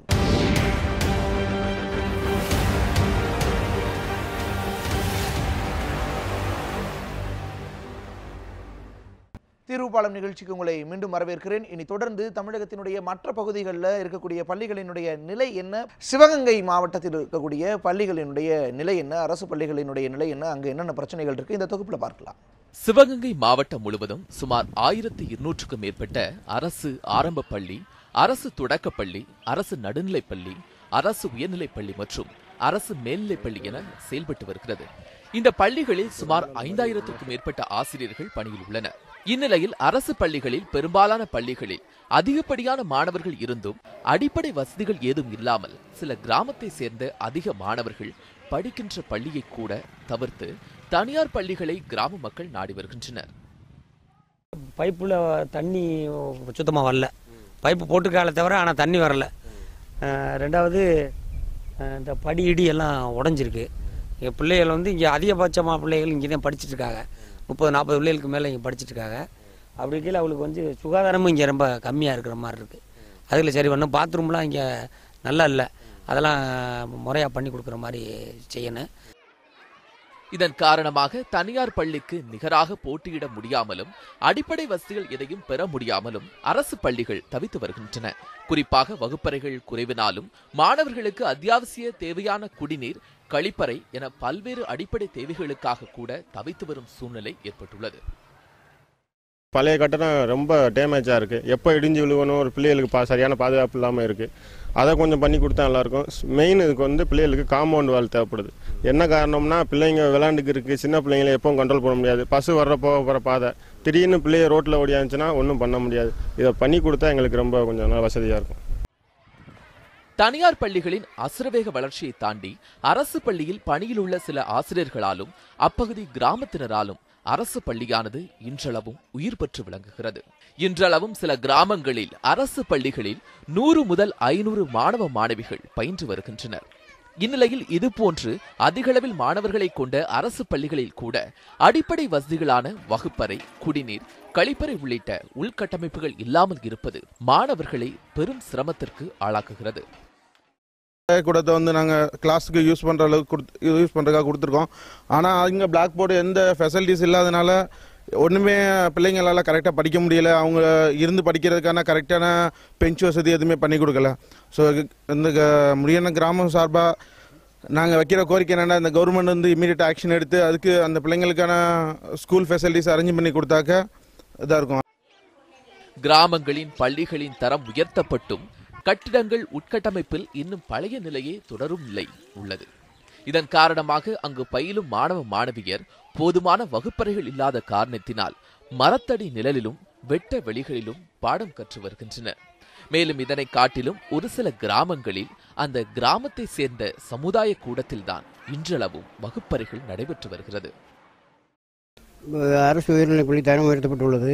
தீர்வுபாலம் நிகழ்ச்சிக்கு உங்களை மீண்டும் வரவேற்கிறேன். இனி தொடர்ந்து தமிழகத்தினுடைய மற்ற பகுதிகளில் இருக்கக்கூடிய பள்ளிகளினுடைய நிலை என்ன, சிவகங்கை மாவட்டத்தில் இருக்கக்கூடிய பள்ளிகளினுடைய நிலை என்ன, அரசு பள்ளிகளினுடைய நிலை என்ன, அங்கு என்னென்ன பிரச்சனைகள் இருக்கு இந்த தொகுப்புல பார்க்கலாம். சிவகங்கை மாவட்டம் முழுவதும் சுமார் 1200க்கும் மேற்பட்ட அரசு ஆரம்ப பள்ளி, அரசு தொடக்கப்பள்ளி, அரசு நடுநிலைப்பள்ளி, அரசு உயர்நிலைப்பள்ளி மற்றும் அரசு மேல்நிலைப்பள்ளி என செயல்பட்டு வருகிறது. இந்த பள்ளிகளில் சுமார் 5000க்கும் மேற்பட்ட ஆசிரியர்கள் பணியில் உள்ளனர். இந்நிலையில் அரசு பள்ளிகளில் பெரும்பாலான பள்ளிகளில் அதிகப்படியான மாணவர்கள் இருந்தும் அடிப்படை வசதிகள் ஏதும் இல்லாமல் சில கிராமத்தை சேர்ந்த அதிக மாணவர்கள் படிக்கின்ற பள்ளியை கூட தவிர்த்து தனியார் பள்ளிகளை கிராம மக்கள் நாடி வருகின்றனர். பைப்பில் தண்ணி சுத்தமாக வரல, பைப்பு போட்டுக்கால தவிர ஆனால் தண்ணி வரல. ரெண்டாவது இந்த படி இடி எல்லாம் உடஞ்சிருக்கு. எங்கள் பிள்ளைகள் வந்து இங்கே அதிகபட்சமாக பிள்ளைகள் இங்கே தான் படிச்சுட்டு இருக்காங்க. 30-40 பிள்ளைகளுக்கு மேலே இங்கே படிச்சுட்டு இருக்காங்க. அப்படி கீழே அவளுக்கு வந்து சுகாதாரமும் இங்கே ரொம்ப கம்மியாக இருக்கிற மாதிரி இருக்குது. அதில் சரி ஒன்றும் பாத்ரூம்லாம் இங்கே நல்லா இல்லை, அதெல்லாம் முறையாக பண்ணி கொடுக்குற மாதிரி செய்யணும். இதன் காரணமாக தனியார் பள்ளிக்கு நிகராக போட்டியிட முடியாமலும் அடிப்படை வசதிகள் எதையும் பெற முடியாமலும் அரசு பள்ளிகள் தவித்து வருகின்றன. குறிப்பாக வகுப்பறைகள் குறைவினாலும் மாணவர்களுக்கு அத்தியாவசிய தேவையான குடிநீர், கழிப்பறை என பல்வேறு அடிப்படை தேவைகளுக்காக கூட தவித்து வரும் சூழ்நிலை ஏற்பட்டுள்ளது. பழைய கட்டணம் ரொம்ப டேமேஜாக இருக்குது. எப்போ இடிஞ்சு விழுவணும், ஒரு பிள்ளைகளுக்கு சரியான பாதுகாப்பு இல்லாமல் இருக்குது. அதை கொஞ்சம் பண்ணி கொடுத்தா நல்லாயிருக்கும். மெயின் இதுக்கு வந்து பிள்ளைகளுக்கு காம்பவுண்ட் வால் தேவைப்படுது. என்ன காரணம்னா பிள்ளைங்க விளாண்டுக்கு இருக்குது, சின்ன பிள்ளைங்களை எப்பவும் கண்ட்ரோல் பண்ண முடியாது. பஸ் வர்ற போகிற பாதை, திடீர்னு பிள்ளைய ரோட்டில் ஓடியாச்சுன்னா ஒன்றும் பண்ண முடியாது. இதை பண்ணி கொடுத்தா எங்களுக்கு ரொம்ப கொஞ்சம் நல்லா வசதியாக இருக்கும். தனியார் பள்ளிகளின் அசுரவேக வளர்ச்சியை தாண்டி அரசு பள்ளியில் பணியில் உள்ள சில ஆசிரியர்களாலும் அப்பகுதி கிராமத்தினராலும் அரசு பள்ளியானது இன்றளவும் உயிர் பெற்று விளங்குகிறது. இன்றளவும் சில கிராமங்களில் அரசு பள்ளிகளில் 100 முதல் 500 மாணவ மாணவிகள் பயின்று வருகின்றனர். இந்நிலையில் இதுபோன்று அதிகளவில் மாணவர்களை கொண்ட அரசு பள்ளிகளில் கூட அடிப்படை வசதிகளான வகுப்பறை, குடிநீர், கழிப்பறை உள்ளிட்ட உள்கட்டமைப்புகள் இல்லாமல் இருப்பது மாணவர்களை பெரும் சிரமத்திற்கு ஆளாக்குகிறது. கூடத்தை வந்து நாங்கள் கிளாஸுக்கு யூஸ் பண்ணுற அளவுக்கு யூஸ் பண்ணுறதுக்காக கொடுத்துருக்கோம். ஆனால் இங்கே பிளாக் போர்டு எந்த ஃபெசிலிட்டிஸ் இல்லாதனால ஒன்றுமே பிள்ளைங்களால் கரெக்டாக படிக்க முடியல. அவங்க இருந்து படிக்கிறதுக்கான கரெக்டான பெஞ்ச் வசதி எதுவுமே பண்ணி கொடுக்கல. ஸோ இந்த முடியான கிராமம் சார்பாக நாங்கள் வைக்கிற கோரிக்கை என்னென்னா, இந்த கவர்மெண்ட் வந்து இமீடியட் ஆக்ஷன் எடுத்து அதுக்கு அந்த பிள்ளைங்களுக்கான ஸ்கூல் ஃபெசிலிட்டிஸ் அரேஞ்ச் பண்ணி கொடுத்தாக்க இதாக இருக்கும். கிராமங்களின் பள்ளிகளின் தரம் உயர்த்தப்பட்டும் கட்டிடங்கள் உட்கட்டமைப்பில் இன்னும் பழைய நிலையே தொடரும் நிலை உள்ளது. இதன் காரணமாக அங்கு பயிலும் மாணவ மாணவியர் போதுமான வகுப்பறைகள் இல்லாத காரணத்தினால் மரத்தடி நிழலிலும் வெட்ட வெளிகளிலும் பாடம் கற்று வருகின்றனர். மேலும் இதனை காட்டிலும் ஒரு சில கிராமங்களில் அந்த கிராமத்தை சேர்ந்த சமுதாய கூடத்தில்தான் இன்றளவும் வகுப்பறைகள் நடைபெற்று வருகிறது. அரசு உயர்நிலைப்பள்ளி தரம் உயர்த்தப்பட்டுள்ளது.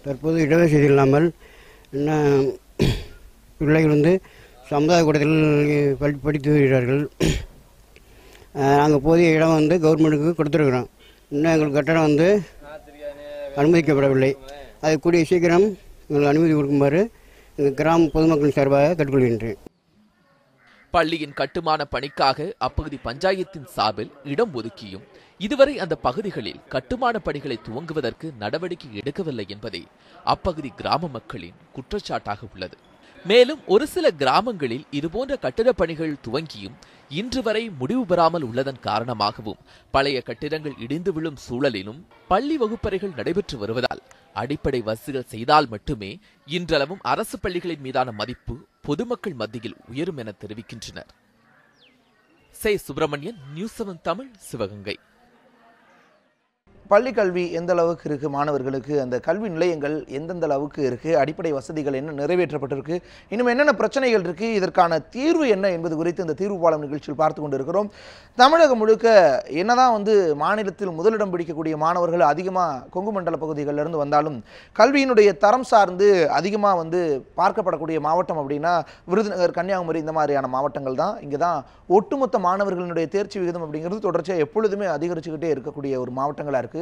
தற்போது இடவசதி இல்லாமல் பிள்ளைகள் சமுதாய கூடத்தில் படித்து வருகிறார்கள். நாங்கள் போதிய இடம் கவர்மெண்ட்டுக்கு கொடுத்துருக்குறோம். இன்னும் எங்களுக்கு கட்டணம் அனுமதிக்கப்படவில்லை. அதை கூடிய சீக்கிரம் எங்களுக்கு அனுமதி கொடுக்குமாறு எங்கள் கிராம பொதுமக்கள் சார்பாக கேட்டுக்கொள்கின்றேன். பள்ளியின் கட்டுமான பணிக்காக அப்பகுதி பஞ்சாயத்தின் சார்பில் இடம் ஒதுக்கியும் இதுவரை அந்த பகுதிகளில் கட்டுமான பணிகளை துவங்குவதற்கு நடவடிக்கை எடுக்கவில்லை என்பதே அப்பகுதி கிராம மக்களின் குற்றச்சாட்டாக உள்ளது. மேலும் ஒரு சில கிராமங்களில் இதுபோன்ற கட்டிடப் பணிகள் துவங்கியும் இன்று வரை முடிவு பெறாமல் உள்ளதன் காரணமாகவும் பழைய கட்டிடங்கள் இடிந்து விழும் சூழலிலும் பள்ளி வகுப்பறைகள் நடைபெற்று வருவதால் அடிப்படை வசதிகள் செய்தால் மட்டுமே இன்றளவும் அரசு பள்ளிகளின் மீதான மதிப்பு பொதுமக்கள் மத்தியில் உயரும் என தெரிவிக்கின்றனர். சுப்பிரமணியன், நியூஸ் 7 தமிழ், சிவகங்கை. பள்ளி கல்வி எந்த அளவுக்கு இருக்குது, மாணவர்களுக்கு அந்த கல்வி நிலையங்கள் எந்தெந்த அளவுக்கு இருக்குது, அடிப்படை வசதிகள் என்ன நிறைவேற்றப்பட்டிருக்கு, இன்னும் என்னென்ன பிரச்சனைகள் இருக்குது, இதற்கான தீர்வு என்ன என்பது குறித்து இந்த தீர்வு பாலம் நிகழ்ச்சியில் பார்த்து கொண்டிருக்கிறோம். தமிழகம் முழுக்க என்னதான் மாநிலத்தில் முதலிடம் பிடிக்கக்கூடிய மாணவர்கள் அதிகமாக கொங்கு மண்டல பகுதிகளிலிருந்து வந்தாலும் கல்வியினுடைய தரம் சார்ந்து அதிகமாக பார்க்கப்படக்கூடிய மாவட்டம் அப்படின்னா விருதுநகர், கன்னியாகுமரி இந்த மாதிரியான மாவட்டங்கள் தான். இங்கே தான் ஒட்டுமொத்த மாணவர்களுடைய தேர்ச்சி விகிதம் அப்படிங்கிறது தொடர்ச்சியாக எப்பொழுதுமே அதிகரிச்சுக்கிட்டே இருக்கக்கூடிய ஒரு மாவட்டங்களாக இருக்குது.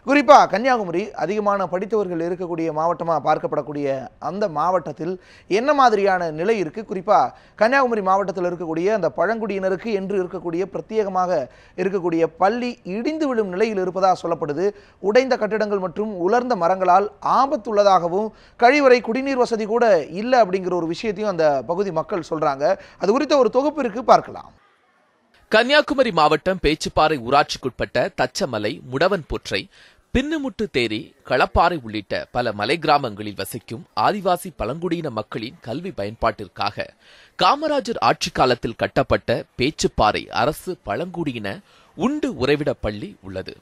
குறிப்பாக கன்னியாகுமரி அதிகமான படித்தவர்கள் இருக்கக்கூடிய மாவட்டமாக பார்க்கப்படக்கூடிய அந்த மாவட்டத்தில் என்ன மாதிரியான நிலை இருக்குது, குறிப்பாக கன்னியாகுமரி மாவட்டத்தில் இருக்கக்கூடிய அந்த பழங்குடியினருக்கு என்று இருக்கக்கூடிய பிரத்யேகமாக இருக்கக்கூடிய பள்ளி இடிந்து விழும் நிலையில் இருப்பதாக சொல்லப்படுது. உடைந்த கட்டிடங்கள் மற்றும் உலர்ந்த மரங்களால் ஆபத்துள்ளதாகவும் கழிவறை குடிநீர் வசதி கூட இல்லை அப்படிங்கிற ஒரு விஷயத்தையும் அந்த பகுதி மக்கள் சொல்றாங்க. அது குறித்த ஒரு தொகுப்பு இருக்கு, பார்க்கலாம். கன்னியாகுமரி மாவட்டம் பேச்சுப்பாறை ஊராட்சிக்குட்பட்ட தச்சமலை, முடவன்பொற்றை, பின்னுமுட்டு தேரி, களப்பாறை உள்ளிட்ட பல மலை கிராமங்களில் வசிக்கும் ஆதிவாசி பழங்குடியின மக்களின் கல்வி பயன்பாட்டிற்காக காமராஜர் ஆட்சி காலத்தில் கட்டப்பட்ட பேச்சுப்பாறை அரசு பழங்குடியின உண்டு உறைவிட பள்ளி உள்ளது.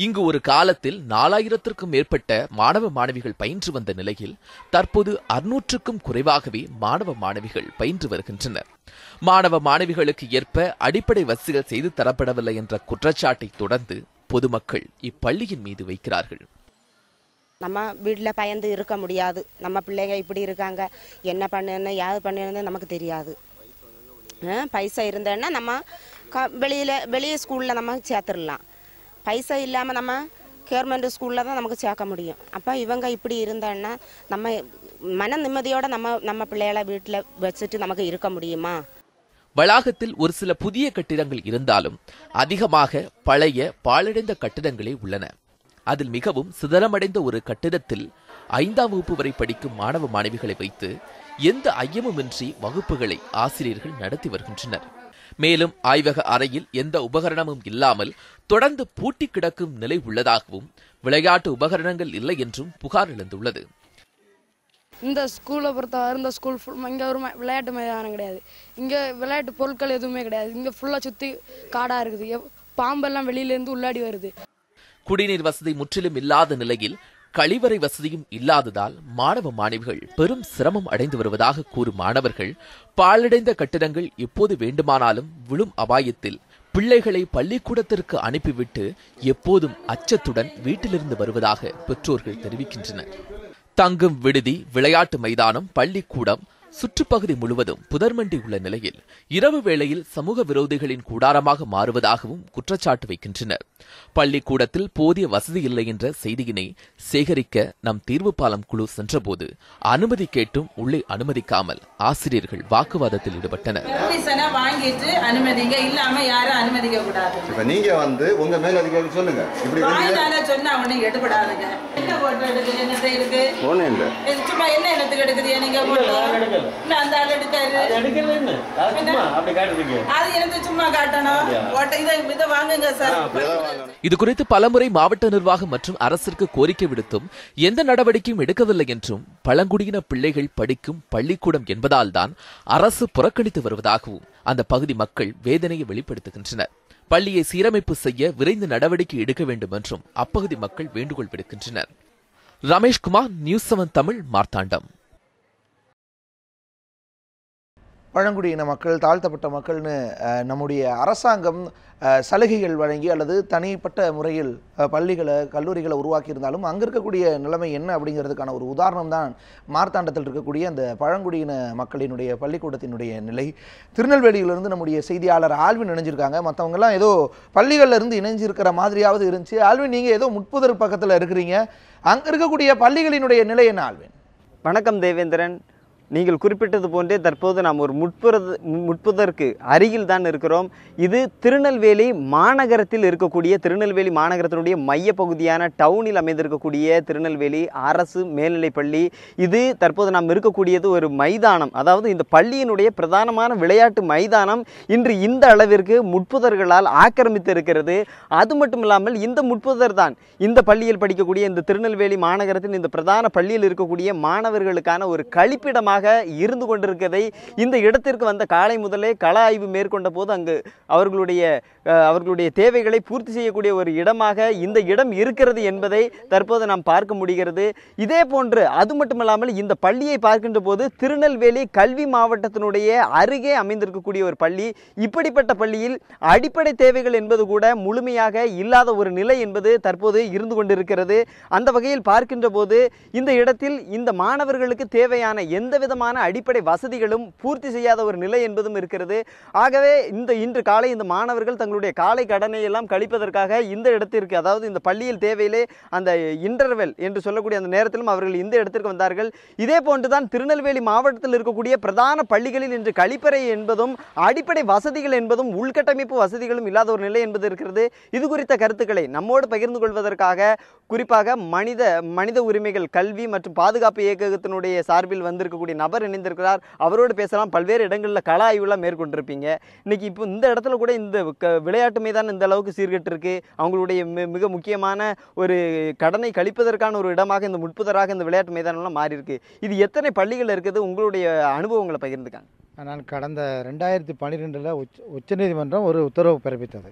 இங்கு ஒரு காலத்தில் 4000க்கும் மேற்பட்ட மாணவ மாணவிகள் பயின்று வந்த நிலையில் தற்போது 600க்கும் குறைவாகவே மாணவ மாணவிகள் பயின்று வருகின்றனர். மாணவ மாணவிகளுக்கு ஏற்ப அடிப்படை வசதிகள் செய்து தரப்படவில்லை என்ற குற்றச்சாட்டை தொடர்ந்து பொதுமக்கள் இப்பள்ளியின் மீது வைக்கிறார்கள். நம்ம வீட்டில் பயந்து இருக்க முடியாது. நம்ம பிள்ளைங்க இப்படி இருக்காங்க, என்ன பண்ணுன்னு யாரு பண்ணுன்னு நமக்கு தெரியாது. பைசா இருந்தேன்னா நம்ம வெளியே ஸ்கூலில் நம்ம சேர்த்துடலாம். பைசா இல்லாமல் நம்ம கவர்மெண்ட் ஸ்கூலில் தான் நமக்கு சேர்க்க முடியும். அப்போ இவங்க இப்படி இருந்தாங்கன்னா நம்ம மன நிம்மதியோடு நம்ம பிள்ளைகளை வீட்டில் வச்சுட்டு நமக்கு இருக்க முடியுமா? வளாகத்தில் ஒரு சில புதிய கட்டிடங்கள் இருந்தாலும் அதிகமாக பழைய பாழடைந்த கட்டிடங்களே உள்ளன. அதில் மிகவும் சிதறமடைந்த ஒரு கட்டிடத்தில் 5ஆம் வகுப்பு வரை படிக்கும் மாணவ மாணவிகளை வைத்து எந்த ஐயமுமின்றி வகுப்புகளை ஆசிரியர்கள் நடத்தி வருகின்றனர். மேலும் ஆய்வக அறையில் எந்த உபகரணமும் இல்லாமல் தொடர்ந்து பூட்டி கிடக்கும் நிலை உள்ளதாகவும் விளையாட்டு உபகரணங்கள் இல்லை என்றும் புகார் எழுந்துள்ளது. இந்த ஸ்கூலை பொறுத்தவரை இந்த ஸ்கூல் இங்கே ஒரு விளையாட்டு மைதானம் கிடையாது. இங்கே விளையாட்டு பொருட்கள் எதுவுமே கிடையாது. இங்கே ஃபுல்லாக சுற்றி காடாக இருக்குது. பாம்பெல்லாம் வெளியிலேருந்து உள்ளாடி வருது. குடிநீர் வசதி முற்றிலும் இல்லாத நிலையில் கழிவறை வசதியும் இல்லாததால் மாணவ மாணவிகள் பெரும் சிரமம் அடைந்து வருவதாக கூறும் மாணவர்கள் பாழடைந்த கட்டிடங்கள் எப்போது வேண்டுமானாலும் விழும் அபாயத்தில் பிள்ளைகளை பள்ளிக்கூடத்திற்கு அனுப்பிவிட்டு எப்போதும் அச்சத்துடன் வீட்டிலிருந்து வருவதாக பெற்றோர்கள் தெரிவிக்கின்றனர். தங்கும் விடுதி, விளையாட்டு மைதானம், பள்ளிக்கூடம், சுற்றுப்பகுதி முழுவதும் புதர்மண்டி உள்ள நிலையில் இரவு வேளையில் சமூக விரோதிகளின் கூடாரமாக மாறுவதாகவும் குற்றச்சாட்டு வைக்கின்றனர். பள்ளிக்கூடத்தில் போதிய வசதி இல்லை என்ற செய்தியினை சேகரிக்க நம் தீர்வு பாலம் குழு சென்றபோது அனுமதி கேட்டும் உள்ளே அனுமதிக்காமல் ஆசிரியர்கள் வாக்குவாதத்தில் ஈடுபட்டனர். உங்க மேல அதிகாரி சொல்லுங்க, இப்படி சொன்னா ஒண்ணு எடுபடாதுங்க. இது குறித்து பலமுறை மாவட்ட நிர்வாகம் மற்றும் அரசிற்கு கோரிக்கை விடுத்தும் எந்த நடவடிக்கையும் எடுக்கவில்லை என்றும் பழங்குடியின பிள்ளைகள் படிக்கும் பள்ளிக்கூடம் என்பதால் தான் அரசு புறக்கணித்து வருவதாகவும் அந்த பகுதி மக்கள் வேதனையை வெளிப்படுத்துகின்றனர். பள்ளியை சீரமைப்பு செய்ய விரைந்து நடவடிக்கை எடுக்க வேண்டும் என்றும் அப்பகுதி மக்கள் வேண்டுகோள் விடுக்கின்றனர். ரமேஷ்குமார், நியூஸ் 7 தமிழ், மார்த்தாண்டம். பழங்குடியின மக்கள், தாழ்த்தப்பட்ட மக்கள்னு நம்முடைய அரசாங்கம் சலுகைகள் வழங்கி அல்லது தனிப்பட்ட முறையில் பள்ளிகளை கல்லூரிகளை உருவாக்கியிருந்தாலும் அங்கே இருக்கக்கூடிய நிலைமை என்ன அப்படிங்கிறதுக்கான ஒரு உதாரணம் தான் மார்த்தாண்டத்தில் இருக்கக்கூடிய அந்த பழங்குடியின மக்களினுடைய பள்ளிக்கூடத்தினுடைய நிலை. திருநெல்வேலியிலிருந்து நம்முடைய செய்தியாளர் ஆல்வின் இணைஞ்சிருக்காங்க. மற்றவங்கெல்லாம் ஏதோ பள்ளிகளில் இருந்து இணைஞ்சிருக்கிற மாதிரியாவது இருந்துச்சு. ஆல்வின், நீங்கள் ஏதோ முட்புதர் பக்கத்தில் இருக்கிறீங்க, அங்கே இருக்கக்கூடிய பள்ளிகளினுடைய நிலை என்ன ஆல்வின்? வணக்கம் தேவேந்திரன். நீங்கள் குறிப்பிட்டது போன்றே தற்போது நாம் ஒரு முட்புதருக்கு அருகில் தான் இருக்கிறோம். இது திருநெல்வேலி மாநகரத்தில் இருக்கக்கூடிய, திருநெல்வேலி மாநகரத்தினுடைய மைய பகுதியான டவுனில் அமைந்திருக்கக்கூடிய திருநெல்வேலி அரசு மேல்நிலைப்பள்ளி. இது தற்போது நாம் இருக்கக்கூடியது ஒரு மைதானம், அதாவது இந்த பள்ளியினுடைய பிரதானமான விளையாட்டு மைதானம் இன்று இந்த அளவிற்கு முட்புதர்களால் ஆக்கிரமித்து இருக்கிறது. அது மட்டும் இல்லாமல் இந்த முட்புதர் தான் இந்த பள்ளியில் படிக்கக்கூடிய, இந்த திருநெல்வேலி மாநகரத்தின் இந்த பிரதான பள்ளியில் இருக்கக்கூடிய மாணவர்களுக்கான ஒரு கழிப்பிடமாக இருந்து கொண்டிருக்கிறதை இந்த இடத்திற்கு வந்த காலை முதலே கள ஆய்வு மேற்கொண்ட போது அங்கு அவர்களுடைய தேவைகளை பூர்த்தி செய்யக்கூடிய ஒரு இடமாக இந்த இடம் இருக்கிறது என்பதை தற்போது நாம் பார்க்க முடிகிறது. இதே போன்று அது மட்டுமல்லாமல் இந்த பள்ளியை பார்க்கின்ற போது திருநெல்வேலி கல்வி மாவட்டத்தினுடைய அருகே அமைந்திருக்கக்கூடிய ஒரு பள்ளி. இப்படிப்பட்ட பள்ளியில் அடிப்படை தேவைகள் என்பது கூட முழுமையாக இல்லாத ஒரு நிலை என்பது தற்போது இருந்து கொண்டிருக்கிறது. அந்த வகையில் பார்க்கின்ற போது இந்த இடத்தில் இந்த மாணவர்களுக்கு தேவையான எந்த விதமான அடிப்படை வசதிகளும் பூர்த்தி செய்யாத ஒரு நிலை என்பதும் இருக்கிறது. ஆகவே இன்று காலை இந்த மாணவர்கள் தங்களுடைய காலை கடனை எல்லாம் கழிப்பதற்காக இந்த இடத்திற்கு, அதாவது இந்த பள்ளியில் தேவையிலே அந்த இன்டர்வெல் என்று சொல்லக்கூடிய அந்த நேரத்திலும் அவர்கள் இந்த இடத்திற்கு வந்தார்கள். இதே போன்றுதான் திருநெல்வேலி மாவட்டத்தில் இருக்கக்கூடிய பிரதான பள்ளிகளில் இன்று கழிப்பறை என்பதும் அடிப்படை வசதிகள் என்பதும் உள்கட்டமைப்பு வசதிகளும் இல்லாத ஒரு நிலை என்பது இருக்கிறது. இது குறித்த கருத்துக்களை நம்மோடு பகிர்ந்து கொள்வதற்காக குறிப்பாக மனித உரிமைகள் கல்வி மற்றும் பாதுகாப்பு இயக்கத்தினுடைய சார்பில் வந்திருக்கக்கூடிய நபர் இணைந்திருக்கிறார். அவரோடு பேசலாம். பல்வேறு இடங்களில் கள ஆய்வுலாம் மேற்கொண்டிருப்பீங்க. இன்னைக்கு இப்போ இந்த இடத்துல கூட இந்த விளையாட்டு மைதானம் இந்த அளவுக்கு சீர்கெட்டு இருக்கு. அவங்களுடைய மிக முக்கியமான ஒரு கடனை கழிப்பதற்கான ஒரு இடமாக இந்த முட்புதராக இந்த விளையாட்டு மைதானம்லாம் மாறி இருக்கு. இது எத்தனை பள்ளிகள் இருக்குது? உங்களுடைய அனுபவங்களை பகிர்ந்துக்காங்க. நான் கடந்த 2012 உச்சநீதிமன்றம் ஒரு உத்தரவு பிறப்பித்தது.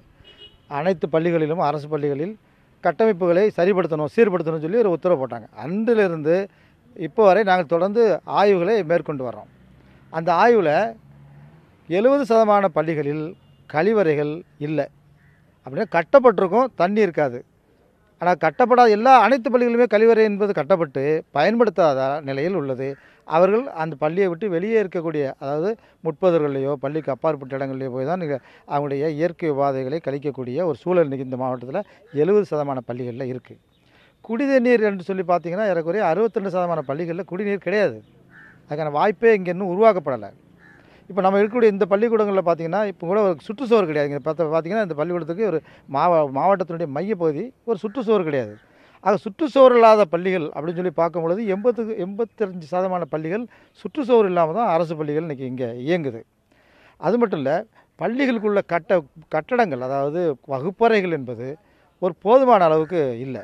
அனைத்து பள்ளிகளிலும் அரசு பள்ளிகளில் கட்டமைப்புகளை சீர்படுத்தணும் சொல்லி ஒரு உத்தரவு போட்டாங்க. அன்றிலிருந்து இப்போ வரை நாங்கள் தொடர்ந்து ஆய்வுகளை மேற்கொண்டு வர்றோம். அந்த ஆய்வில் 70% பள்ளிகளில் கழிவறைகள் இல்லை. அப்படின்னா கட்டப்பட்டிருக்கும், தண்ணி இருக்காது. ஆனால் கட்டப்படாத அனைத்து பள்ளிகளுமே கழிவறை என்பது கட்டப்பட்டு பயன்படுத்தாத நிலையில் உள்ளது. அவர்கள் அந்த பள்ளியை விட்டு வெளியே இருக்கக்கூடிய, அதாவது முட்புதர்களையோ பள்ளிக்கு அப்பாற்பட்ட இடங்கள்லையோ போய் தான் அவங்களுடைய இயற்கை உபாதைகளை கழிக்கக்கூடிய ஒரு சூழல் இன்றைக்கி இந்த மாவட்டத்தில் 70% பள்ளிகளில் இருக்குது. குடிநீர் என்று சொல்லி பார்த்தீங்கன்னா ஏறக்குறைய 62% பள்ளிகளில் குடிநீர் கிடையாது. அதுக்கான வாய்ப்பே இங்கே இன்னும் உருவாக்கப்படலை. இப்போ நம்ம இருக்கக்கூடிய இந்த பள்ளிக்கூடங்களில் பார்த்தீங்கன்னா இப்போ கூட ஒரு சுற்றுச்சுவர் கிடையாது. இங்கே பார்த்தீங்கன்னா இந்த பள்ளிக்கூடத்துக்கு ஒரு மாவட்டத்தினுடைய மையப்பகுதி ஒரு சுற்றுச்சுவர் கிடையாது. ஆக சுற்றுச்சுவர் இல்லாத பள்ளிகள் அப்படின்னு சொல்லி பார்க்கும்பொழுது 85% பள்ளிகள் சுற்றுச்சுவர் இல்லாமல் தான் அரசு பள்ளிகள் இன்றைக்கி இங்கே இயங்குது. அது மட்டும் இல்லை, பள்ளிகளுக்குள்ள கட்டடங்கள், அதாவது வகுப்பறைகள் என்பது ஒரு போதுமான அளவுக்கு இல்லை.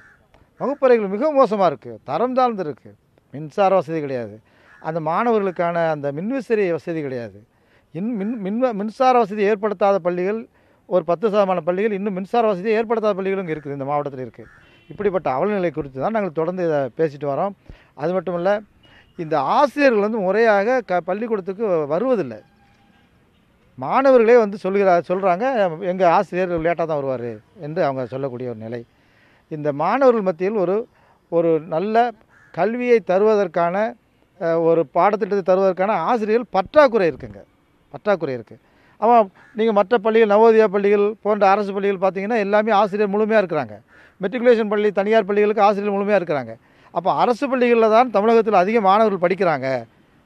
வகுப்பறைகள் மிக மோசமாக இருக்குது, தரம் தாழ்ந்து இருக்குது. மின்சார வசதி கிடையாது. அந்த மாணவர்களுக்கான அந்த மின்விசிறி வசதி கிடையாது. மின்சார வசதி ஏற்படுத்தாத பள்ளிகள் ஒரு 10% பள்ளிகள், இன்னும் மின்சார வசதியை ஏற்படுத்தாத பள்ளிகளும் இருக்குது, இந்த மாவட்டத்தில் இருக்குது. இப்படிப்பட்ட அவலநிலை குறித்து தான் நாங்கள் தொடர்ந்து இதை பேசிட்டு வரோம். அது மட்டும் இல்லை, இந்த ஆசிரியர்கள் வந்து முறையாக பள்ளிக்கூடத்துக்கு வருவதில்லை. மாணவர்களே வந்து சொல்கிறாங்க எங்கள் ஆசிரியர் லேட்டாக தான் வருவார் என்று அவங்க சொல்லக்கூடிய ஒரு நிலை. இந்த மாணவர்கள் மத்தியில் ஒரு நல்ல கல்வியை தருவதற்கான ஒரு பாடத்திட்டத்தை தருவதற்கான ஆசிரியர்கள் பற்றாக்குறை இருக்குது. அவன் நீங்கள் மற்ற பள்ளிகள், நவோதயா பள்ளிகள் போன்ற அரசு பள்ளிகள் பார்த்தீங்கன்னா எல்லாமே ஆசிரியர் முழுமையாக இருக்கிறாங்க. மெட்ரிகுலேஷன் பள்ளி, தனியார் பள்ளிகளுக்கு ஆசிரியர் முழுமையாக இருக்கிறாங்க. அப்போ அரசு பள்ளிகளில் தான் தமிழகத்தில் அதிக மாணவர்கள் படிக்கிறாங்க.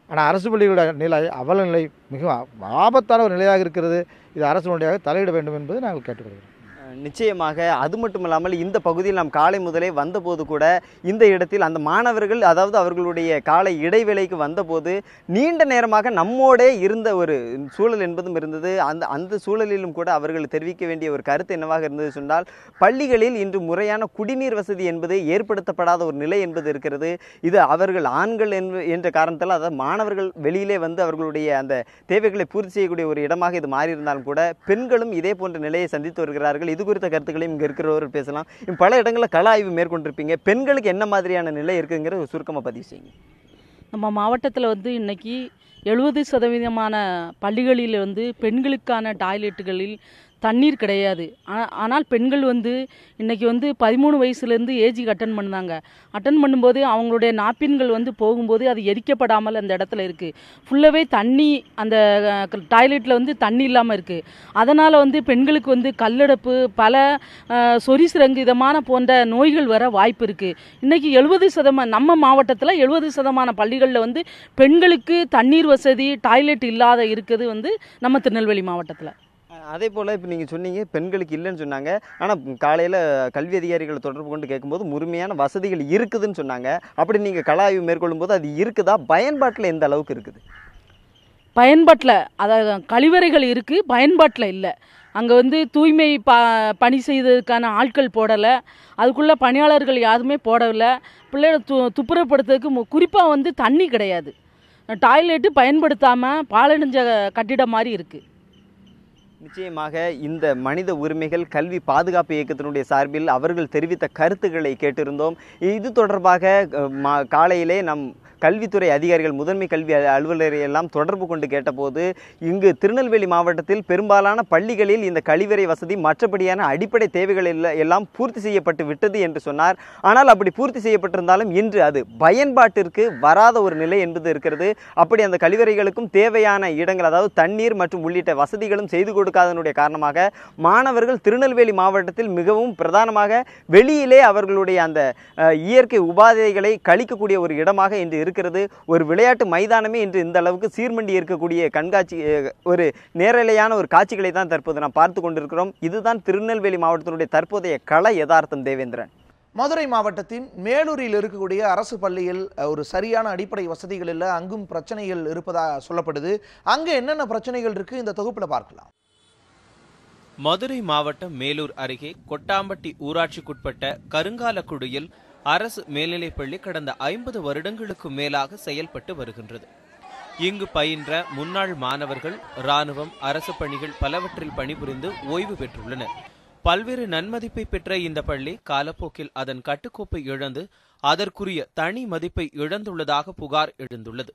ஆனால் அரசு பள்ளிகளோட நிலை அவலநிலை மிக ஆபத்தான ஒரு நிலையாக இருக்கிறது. இது அரசுடைய தலையிட வேண்டும் என்பது நாங்கள் கேட்டுக்கொள்கிறோம். நிச்சயமாக. அது மட்டும் இல்லாமல் இந்த பகுதியில் நாம் காலை முதலே வந்தபோது கூட இந்த இடத்தில் அந்த மாணவர்கள், அதாவது அவர்களுடைய காலை இடைவேளைக்கு வந்தபோது நீண்ட நேரமாக நம்மோடே இருந்த ஒரு சூழல் என்பதும் இருந்தது. அந்த சூழலிலும் கூட அவர்கள் தெரிவிக்க வேண்டிய ஒரு கருத்து என்னவாக இருந்தது சொன்னால், பள்ளிகளில் இன்று முறையான குடிநீர் வசதி என்பது ஏற்படுத்தப்படாத ஒரு நிலை என்பது இருக்கிறது. இது அவர்கள் ஆண்கள் என்ற காரணத்தால், அதாவது மாணவர்கள் வெளியிலே வந்து அவர்களுடைய அந்த தேவைகளை பூர்த்தி செய்யக்கூடிய ஒரு இடமாக இது மாறியிருந்தாலும் கூட பெண்களும் இதே போன்ற நிலையை சந்தித்து வருகிறார்கள். இது குறித்த கருத்துக்களையும் இங்கே இருக்கிறவர்கள் பேசலாம். பல இடங்களில் கள ஆய்வு மேற்கொண்டிருப்பீங்க. பெண்களுக்கு என்ன மாதிரியான நிலை இருக்குங்கிற சுருக்கமாக பதிவு செய்யுங்க. நம்ம மாவட்டத்தில் வந்து இன்னைக்கு 70% பள்ளிகளில் வந்து பெண்களுக்கான டாய்லெட்டுகளில் தண்ணீர் கிடையாது. ஆனால் பெண்கள் வந்து இன்றைக்கி வந்து 13 வயசுலேருந்து ஏஜிக்கு அட்டன் பண்ணும்போது அவங்களுடைய நாப்பின்கள் வந்து போகும்போது அது எரிக்கப்படாமல் அந்த இடத்துல இருக்குது. ஃபுல்லாகவே தண்ணி அந்த டாய்லெட்டில் வந்து தண்ணி இல்லாமல் இருக்குது. அதனால் வந்து பெண்களுக்கு வந்து கல்லடப்பு, பல சொரிசிரங்கு இதமான போன்ற நோய்கள் வர வாய்ப்பு இருக்குது. இன்றைக்கி 70% நம்ம மாவட்டத்தில் 70% பள்ளிகளில் வந்து பெண்களுக்கு தண்ணீர் வசதி டாய்லெட் இல்லாத இருக்குது வந்து நம்ம திருநெல்வேலி மாவட்டத்தில். அதே போல் இப்போ நீங்கள் சொன்னீங்க பெண்களுக்கு இல்லைன்னு சொன்னாங்க. ஆனால் காலையில் கல்வி அதிகாரிகளை தொடர்பு கொண்டு கேட்கும்போது முழுமையான வசதிகள் இருக்குதுன்னு சொன்னாங்க. அப்படி நீங்கள் கள ஆய்வு மேற்கொள்ளும் போது அது இருக்குதா? பயன்பாட்டில் எந்த அளவுக்கு இருக்குது? பயன்பாட்டில் அதாவது கழிவறைகள் இருக்குது, பயன்பாட்டில் இல்லை. அங்கே வந்து தூய்மை பணி செய்ததுக்கான ஆட்கள் போடலை, அதுக்குள்ளே பணியாளர்கள் யாருமே போடலை. பிள்ளைகளை துப்புரப்படுத்துறதுக்கு குறிப்பாக வந்து தண்ணி கிடையாது. டாய்லெட்டு பயன்படுத்தாமல் பாழடைஞ்ச கட்டிடம் மாதிரி இருக்குது. நிச்சயமாக இந்த மனித உரிமைகள் கல்வி பாதுகாப்பு இயக்கத்தினுடைய சார்பில் அவர்கள் தெரிவித்த கருத்துக்களை கேட்டிருந்தோம். இது தொடர்பாக காலையிலே நம் கல்வித்துறை அதிகாரிகள், முதன்மை கல்வி அலுவலரை எல்லாம் தொடர்பு கொண்டு கேட்டபோது இங்கு திருநெல்வேலி மாவட்டத்தில் பெரும்பாலான பள்ளிகளில் இந்த கழிவறை வசதி மற்றபடியான அடிப்படை தேவைகள் எல்லாம் பூர்த்தி செய்யப்பட்டு விட்டது என்று சொன்னார். ஆனால் அப்படி பூர்த்தி செய்யப்பட்டிருந்தாலும் இன்று அது பயன்பாட்டிற்கு வராத ஒரு நிலை என்பது இருக்கிறது. அப்படி அந்த கழிவறைகளுக்கும் தேவையான இடங்கள், அதாவது தண்ணீர் மற்றும் உள்ளிட்ட வசதிகளும் செய்து கொடுக்காதனுடைய காரணமாக மாணவர்கள் திருநெல்வேலி மாவட்டத்தில் மிகவும் பிரதானமாக வெளியிலே அவர்களுடைய அந்த இயற்கை உபாதைகளை கழிக்கக்கூடிய ஒரு இடமாக இன்று இருக்கிறது. ஒரு விளையாட்டு மைதானமே இன்று இந்த அளவுக்கு சீர்மண்டி இருக்கக்கூடிய கண்காட்சி, ஒரு நேரலையான ஒரு காட்சிகளை தான் தற்போது நாம் பார்த்து கொண்டிருக்கிறோம். இதுதான் திருநெல்வேலி மாவட்டத்தினுடைய தற்போதைய கள யதார்த்தம். தேவேந்திரன், மதுரை மாவட்டத்தின் மேலூரில் இருக்கக்கூடிய அரசு பள்ளியில் ஒரு சரியான அடிப்படை வசதிகள் இல்லை, அங்கும் பிரச்சனைகள் இருப்பதாக சொல்லப்படுது. அங்கே என்னென்ன பிரச்சனைகள் இருக்கு இந்த தொகுப்பில் பார்க்கலாம். மதுரை மாவட்டம் மேலூர் அருகே கொட்டாம்பட்டி ஊராட்சிக்குட்பட்ட கருங்காலக்குடியில் அரசு மேல்நிலைப்பள்ளி கடந்த 50 வருடங்களுக்கு மேலாக செயல்பட்டு வருகின்றது. இங்கு பயின்ற முன்னாள் மாணவர்கள் இராணுவம், அரசு பணிகள் பலவற்றில் பணிபுரிந்து ஓய்வு பெற்றுள்ளனர். பல்வேறு நன்மதிப்பை பெற்ற இந்த பள்ளி காலப்போக்கில் அதன் கட்டுக்கோப்பை இழந்து அதற்குரிய தனி மதிப்பை இழந்துள்ளதாக புகார் எழுந்துள்ளது.